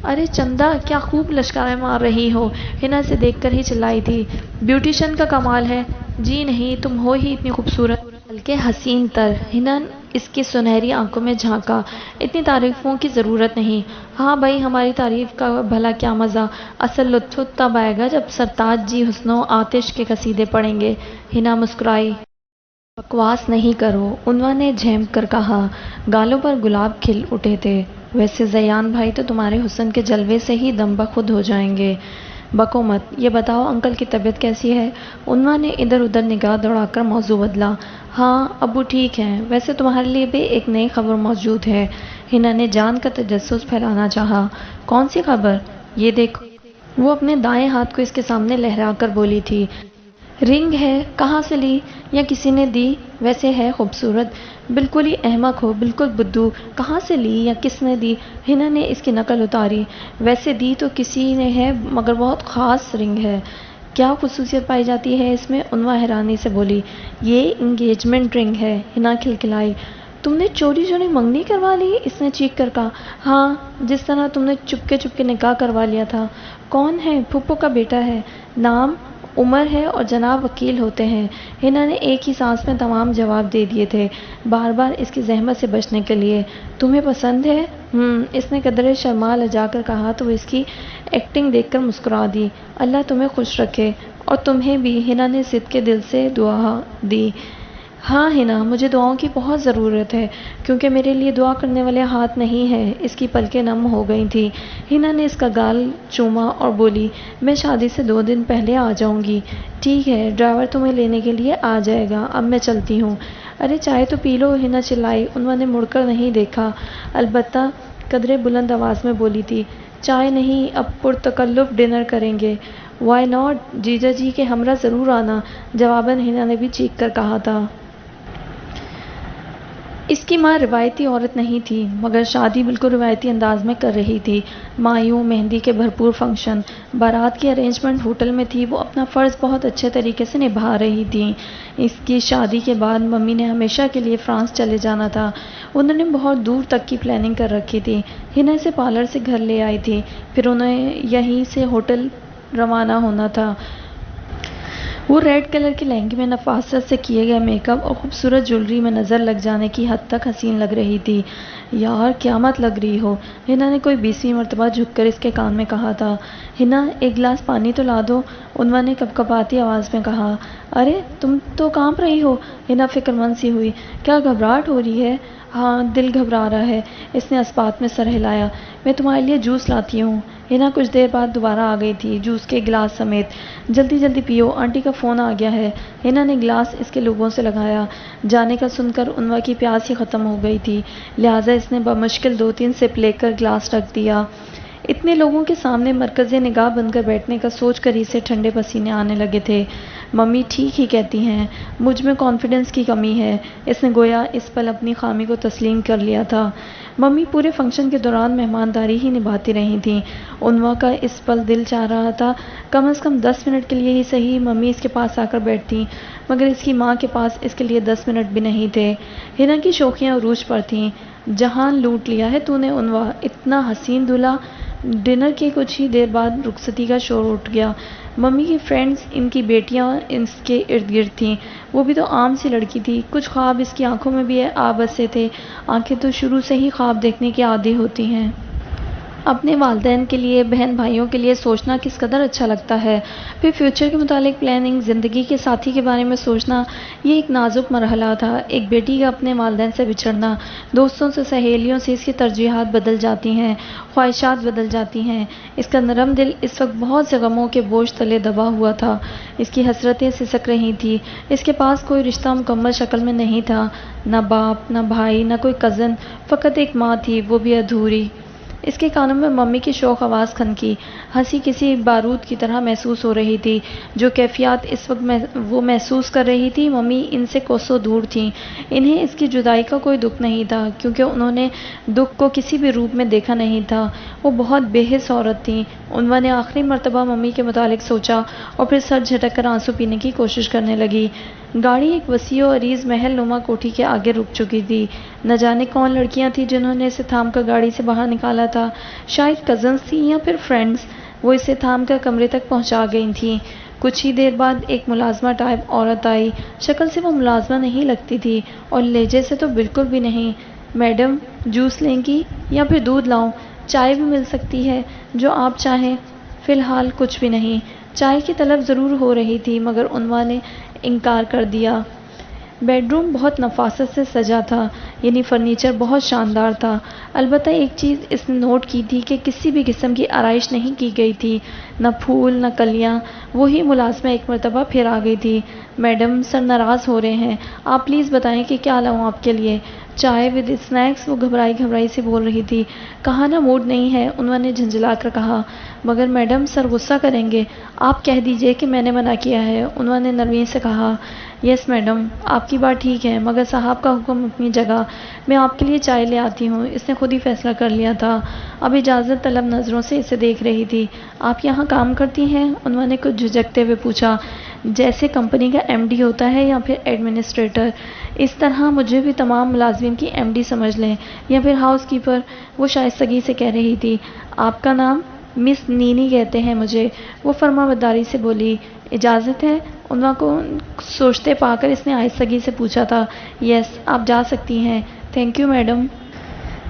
ارے چندا، کیا خوب لشکاریں مار رہی ہو، ہنا اسے دیکھ کر ہی چلائی تھی۔ بیوٹیشن کا کمال ہے۔ جی نہیں، تم ہو ہی اتنی خوبصورت، بلکہ حسین تر۔ ہنا اس کی سنہری آنکھوں میں جھانکا۔ اتنی تعریفوں کی ضرورت نہیں۔ ہاں بھائی، ہماری تعریف کا بھلا کیا مزہ، اصل لطف تب آئے گا جب سرتاج جی حسن و آتش کے قصیدے پڑھیں گے۔ ہنا مسکرائی۔ بکواس نہیں کرو، عنوا نے جھینک کر کہا۔ گالوں پر گلاب کھل اٹھے تھے۔ ویسے زیان بھائی تو تمہارے حسن کے جلوے سے ہی دم بخود ہو جائیں گے۔ بکو مت، یہ بتاؤ انکل کی طبیعت کیسی ہے؟ عنوا نے ادھر ادھر نگاہ دوڑا کر موضوع بدلا۔ ہاں ابو ٹھیک ہیں، ویسے تمہارے لیے بھی ایک نئی خبر موجود ہے۔ ہنا نے جان کا تجسس پھیلانا چاہا۔ کون سی خبر؟ یہ دیکھو۔ وہ اپنے دائیں ہاتھ کو اس کے سامنے لہرا کر بولی تھی۔ رنگ ہے، کہاں سے لی؟ یا کسی نے دی؟ ویسے ہے خوبصورت، بالکل ہی احمق ہو، بالکل بدو۔ کہاں سے لی یا کس نے دی؟ ہنا نے اس کی نقل اتاری۔ ویسے دی تو کسی نے ہے، مگر بہت خاص رنگ ہے۔ کیا خصوصیت پائی جاتی ہے اس میں؟ عنوا حیرانی سے بولی۔ یہ انگیجمنٹ رنگ ہے، ہنا کھلکھلائی۔ تم نے چوری چوری منگنی کروا لی؟ اس نے چیخ کر کہا۔ ہاں، جس طرح تم نے چپکے چپکے نکاح کروا لیا تھا۔ کون ہے؟ پھپھو کا بیٹا ہے، نام عمر ہے اور جناب وکیل ہوتے ہیں۔ ہنا نے ایک ہی سانس میں تمام جواب دے دیے تھے، بار بار اس کی زحمت سے بچنے کے لیے۔ تمہیں پسند ہے؟ اس نے قدرے شرما لجا کر کہا تو وہ اس کی ایکٹنگ دیکھ کر مسکرا دی۔ اللہ تمہیں خوش رکھے، اور تمہیں بھی، ہنا نے ضد کے دل سے دعا دی۔ ہاں ہنا، مجھے دعاؤں کی بہت ضرورت ہے، کیونکہ میرے لیے دعا کرنے والے ہاتھ نہیں ہیں۔ اس کی پلکیں نم ہو گئی تھیں۔ ہنا نے اس کا گال چوما اور بولی، میں شادی سے 2 دن پہلے آ جاؤں گی۔ ٹھیک ہے، ڈرائیور تمہیں لینے کے لیے آ جائے گا، اب میں چلتی ہوں۔ ارے چائے تو پی لو، ہنا چلائی۔ عنوا نے مڑ کر نہیں دیکھا، البتہ قدرے بلند آواز میں بولی تھی، چائے نہیں، اب پرتکلف ڈنر کریں گے۔ وائی ناٹ، جیجا جی کے ہمراہ ضرور آنا، جواباً ہنا نے بھی چیخ کر کہا تھا۔ اس کی ماں روایتی عورت نہیں تھی، مگر شادی بالکل روایتی انداز میں کر رہی تھی۔ مایوں، مہندی کے بھرپور فنکشن، بارات کی ارینجمنٹ ہوٹل میں تھی۔ وہ اپنا فرض بہت اچھے طریقے سے نبھا رہی تھیں۔ اس کی شادی کے بعد ممی نے ہمیشہ کے لیے فرانس چلے جانا تھا۔ انہوں نے بہت دور تک کی پلاننگ کر رکھی تھی۔ ہنا اسے پارلر سے گھر لے آئی تھی، پھر انہیں یہیں سے ہوٹل روانہ ہونا تھا۔ وہ ریڈ کلر کے لہنگے میں نفاست سے کیے گئے میک اپ اور خوبصورت جویلری میں نظر لگ جانے کی حد تک حسین لگ رہی تھی۔ یار قیامت لگ رہی ہو، ہنا نے کوئی 20ویں مرتبہ جھک کر اس کے کان میں کہا تھا۔ ہنا، ایک گلاس پانی تو لا دو، عنوا نے کپکپاتی آواز میں کہا۔ ارے تم تو کانپ رہی ہو، ہنا فکر مند سی ہوئی۔ کیا گھبراہٹ ہو رہی ہے؟ ہاں، دل گھبرا رہا ہے، اس نے اسبات میں سر ہلایا۔ میں تمہارے لیے جوس لاتی ہوں۔ ہنا کچھ دیر بعد دوبارہ آ گئی تھی، جوس کے گلاس سمیت۔ جلدی جلدی پیو، آنٹی کا فون آ گیا ہے۔ ہنا نے گلاس اس کے لبوں سے لگایا۔ جانے کا سن کر عنوا کی پیاس ہی ختم ہو گئی تھی، لہٰذا اس نے بمشکل 2-3 سپ لے کر گلاس رکھ دیا۔ اتنے لوگوں کے سامنے مرکز نگاہ بن کر بیٹھنے کا سوچ کر ہی سے ٹھنڈے پسینے آنے لگے تھے۔ ممی ٹھیک ہی کہتی ہیں، مجھ میں کانفیڈنس کی کمی ہے۔ اس نے گویا اس پل اپنی خامی کو تسلیم کر لیا تھا۔ ممی پورے فنکشن کے دوران مہمانداری ہی نبھاتی رہی تھیں۔ عنوا کا اس پل دل چاہ رہا تھا کم از کم 10 منٹ کے لیے ہی صحیح ممی اس کے پاس آ کر بیٹھتی، مگر اس کی ماں کے پاس اس کے لیے 10 منٹ بھی نہیں تھے۔ ہنا کی شوخیاں عروج پر تھیں۔ جہان لوٹ لیا ہے تو نے عنوا، اتنا حسین دولہا۔ ڈنر کے کچھ ہی دیر بعد رخصتی کا شور اٹھ گیا۔ ممی کی فرینڈز، ان کی بیٹیاں اس کے ارد گرد تھیں۔ وہ بھی تو عام سی لڑکی تھی، کچھ خواب اس کی آنکھوں میں بھی آ بسے تھے۔ آنکھیں تو شروع سے ہی خواب دیکھنے کی عادی ہوتی ہیں۔ اپنے والدین کے لیے، بہن بھائیوں کے لیے سوچنا کس قدر اچھا لگتا ہے۔ پھر فیوچر کے متعلق پلاننگ، زندگی کے ساتھی کے بارے میں سوچنا، یہ ایک نازک مرحلہ تھا۔ ایک بیٹی کا اپنے والدین سے بچھڑنا، دوستوں سے، سہیلیوں سے اس کی ترجیحات بدل جاتی ہیں، خواہشات بدل جاتی ہیں۔ اس کا نرم دل اس وقت بہت سے غموں کے بوجھ تلے دبا ہوا تھا۔ اس کی حسرتیں سسک رہی تھیں۔ اس کے پاس کوئی رشتہ مکمل شکل میں نہیں تھا، نہ باپ، نہ بھائی، نہ کوئی کزن، فقط ایک ماں تھی، وہ بھی ادھوری۔ اس کے کانوں میں ممی کی شوق آواز کھنکی، ہنسی کسی بارود کی طرح محسوس ہو رہی تھی۔ جو کیفیات اس وقت وہ محسوس کر رہی تھی، ممی ان سے کوسوں دور تھیں۔ انہیں اس کی جدائی کا کوئی دکھ نہیں تھا، کیونکہ انہوں نے دکھ کو کسی بھی روپ میں دیکھا نہیں تھا۔ وہ بہت بے حس عورت تھیں۔ عنوا نے آخری مرتبہ ممی کے متعلق سوچا اور پھر سر جھٹک کر آنسو پینے کی کوشش کرنے لگی۔ گاڑی ایک وسیع و عریض محل نما کوٹھی کے آگے رک چکی تھی۔ نہ جانے کون لڑکیاں تھیں جنہوں نے اسے تھام کر گاڑی سے باہر نکالا تھا، شاید کزنز تھیں یا پھر فرینڈز۔ وہ اسے تھام کر کمرے تک پہنچا گئی تھیں۔ کچھ ہی دیر بعد ایک ملازمہ ٹائپ عورت آئی۔ شکل سے وہ ملازمہ نہیں لگتی تھی اور لہجے سے تو بالکل بھی نہیں۔ میڈم، جوس لیں گی یا پھر دودھ لاؤں؟ چائے بھی مل سکتی ہے، جو آپ چاہیں۔ فی الحال کچھ بھی نہیں۔ چائے کی طلب ضرور ہو رہی تھی، مگر عنوا نے انکار کر دیا۔ بیڈ روم بہت نفاست سے سجا تھا، یعنی فرنیچر بہت شاندار تھا۔ البتہ ایک چیز اس نے نوٹ کی تھی کہ کسی بھی قسم کی آرائش نہیں کی گئی تھی، نہ پھول، نہ کلیاں۔ وہی ملازمہ ایک مرتبہ پھر آ گئی تھی۔ میڈم، سر ناراض ہو رہے ہیں، آپ پلیز بتائیں کہ کیا لاؤں آپ کے لیے؟ چائے ود اسنیکس؟ وہ گھبرائی سے بول رہی تھی۔ کہا نا موڈ نہیں ہے، عنوا نے جھنجھلا کر کہا۔ مگر میڈم، سر غصہ کریں گے، آپ کہہ دیجئے کہ میں نے منع کیا ہے، عنوا نے نرمی سے کہا۔ یس میڈم، آپ کی بات ٹھیک ہے، مگر صاحب کا حکم اپنی جگہ۔ میں آپ کے لیے چائے لے آتی ہوں، اس نے خود ہی فیصلہ کر لیا تھا۔ اب اجازت طلب نظروں سے اسے دیکھ رہی تھی۔ آپ یہاں کام کرتی ہیں؟ عنوا نے کچھ جھجکتے ہوئے پوچھا۔ جیسے کمپنی کا ایم ڈی ہوتا ہے یا پھر ایڈمنسٹریٹر، اس طرح مجھے بھی تمام ملازمین کی ایم ڈی سمجھ لیں، یا پھر ہاؤس کیپر، وہ شائستگی سے کہہ رہی تھی۔ آپ کا نام؟ مس نینی کہتے ہیں مجھے، وہ فرمانبرداری سے بولی۔ اجازت ہے؟ عنوا کو سوچتے پا کر اس نے آہستگی سے پوچھا تھا۔ یس، آپ جا سکتی ہیں۔ Thank you madam.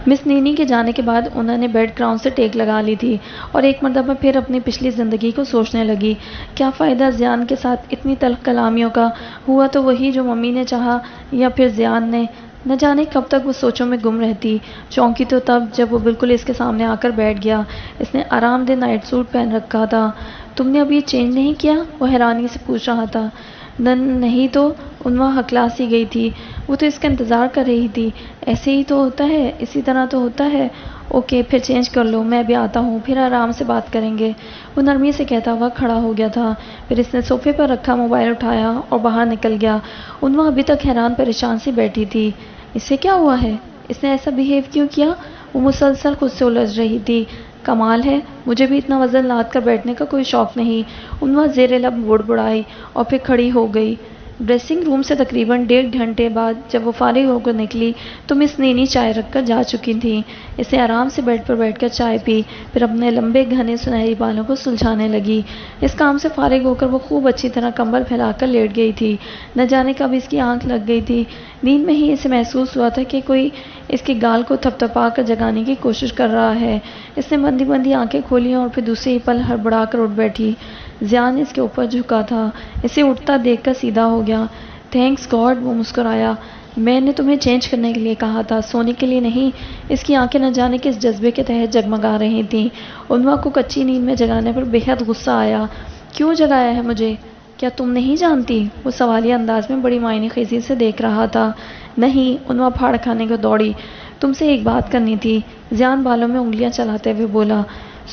مس نینی کے جانے کے بعد انہوں نے بیڈ گراؤنڈ سے ٹیک لگا لی تھی اور ایک مرتبہ پھر اپنی پچھلی زندگی کو سوچنے لگی۔ کیا فائدہ زیان کے ساتھ اتنی تلخ کلامیوں کا؟ ہوا تو وہی جو ممی نے چاہا، یا پھر زیان نے؟ نہ جانے کب تک وہ سوچوں میں گم رہتی۔ چونکی تو تب جب وہ بالکل اس کے سامنے آ کر بیٹھ گیا۔ اس نے آرام دہ نائٹ سوٹ پہن رکھا تھا۔ تم نے اب یہ چینج نہیں کیا؟ وہ حیرانی سے پوچھ رہا تھا۔ نہیں تو، عنوا ہکلا سی گئی تھی۔ وہ تو اس کا انتظار کر رہی تھی۔ ایسے ہی تو ہوتا ہے، اسی طرح تو ہوتا ہے۔ اوکے، پھر چینج کر لو، میں بھی آتا ہوں، پھر آرام سے بات کریں گے۔ وہ نرمی سے کہتا ہوا کھڑا ہو گیا تھا۔ پھر اس نے صوفے پر رکھا موبائل اٹھایا اور باہر نکل گیا۔ عنوا ابھی تک حیران پریشان سی بیٹھی تھی۔ اسے کیا ہوا ہے؟ اس نے ایسا بیہیو کیوں کیا؟ وہ مسلسل خود سے الجھ رہی تھی۔ کمال ہے، مجھے بھی اتنا وزن لاد کر بیٹھنے کا کوئی شوق نہیں، عنوا زیر لب بڑبڑائی اور پھر کھڑی ہو گئی۔ ڈریسنگ روم سے تقریباً 1.5 گھنٹے بعد جب وہ فارغ ہو کر نکلی تو مس نینی چائے رکھ کر جا چکی تھیں۔ اس نے آرام سے بیڈ پر بیٹھ کر چائے پی، پھر اپنے لمبے گھنے سنہری بالوں کو سلجھانے لگی۔ اس کام سے فارغ ہو کر وہ خوب اچھی طرح کمبل پھیلا کر لیٹ گئی تھی۔ نہ جانے کب اس کی آنکھ لگ گئی تھی۔ نیند میں ہی اسے محسوس ہوا تھا کہ کوئی اس کے گال کو تھپ تھپا کر جگانے کی کوشش کر رہا ہے۔ اس نے بندی بندی آنکھیں کھولیں اور پھر دوسرے ہی پل ہڑبڑا کر اٹھ بیٹھی۔ زیان اس کے اوپر جھکا تھا۔ اسے اٹھتا دیکھ کر سیدھا ہو گیا۔ تھینکس گاڈ، وہ مسکرایا۔ میں نے تمہیں چینج کرنے کے لیے کہا تھا، سونے کے لیے نہیں۔ اس کی آنکھیں نہ جانے کس جذبے کے تحت جگمگا رہی تھیں۔ عنوا کو کچی نیند میں جگانے پر بے حد غصہ آیا۔ کیوں جگایا ہے مجھے؟ کیا تم نہیں جانتی؟ وہ سوالیہ انداز میں بڑی معنی خیزی سے دیکھ رہا تھا۔ نہیں، عنوا پھاڑ کھانے کو دوڑی۔ تم سے ایک بات کرنی تھی، زیان بالوں میں انگلیاں چلاتے ہوئے بولا۔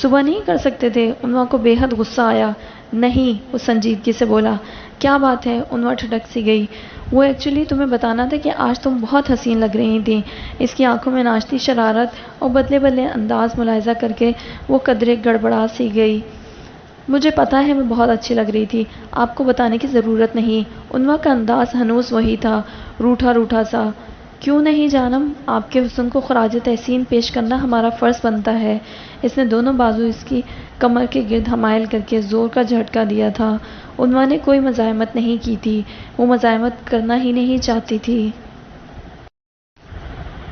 صبح نہیں کر سکتے تھے؟ عنوا کو بے حد غصہ آیا۔ نہیں، وہ سنجیدگی سے بولا۔ کیا بات ہے؟ عنوا ٹھٹک سی گئی۔ وہ ایکچولی تمہیں بتانا تھا کہ آج تم بہت حسین لگ رہی تھیں۔ اس کی آنکھوں میں ناشتی شرارت اور بدلے بدلے انداز ملاحظہ کر کے وہ قدرے گڑبڑا سی گئی۔ مجھے پتا ہے میں بہت اچھی لگ رہی تھی، آپ کو بتانے کی ضرورت نہیں۔ عنوا کا انداز ہنوز وہی تھا، روٹھا روٹھا سا۔ کیوں نہیں جانم، آپ کے حسن کو خراج تحسین پیش کرنا ہمارا فرض بنتا ہے۔ اس نے دونوں بازو اس کی کمر کے گرد حمائل کر کے زور کا جھٹکا دیا تھا۔ عنوا نے کوئی مزاحمت نہیں کی تھی، وہ مزاحمت کرنا ہی نہیں چاہتی تھی۔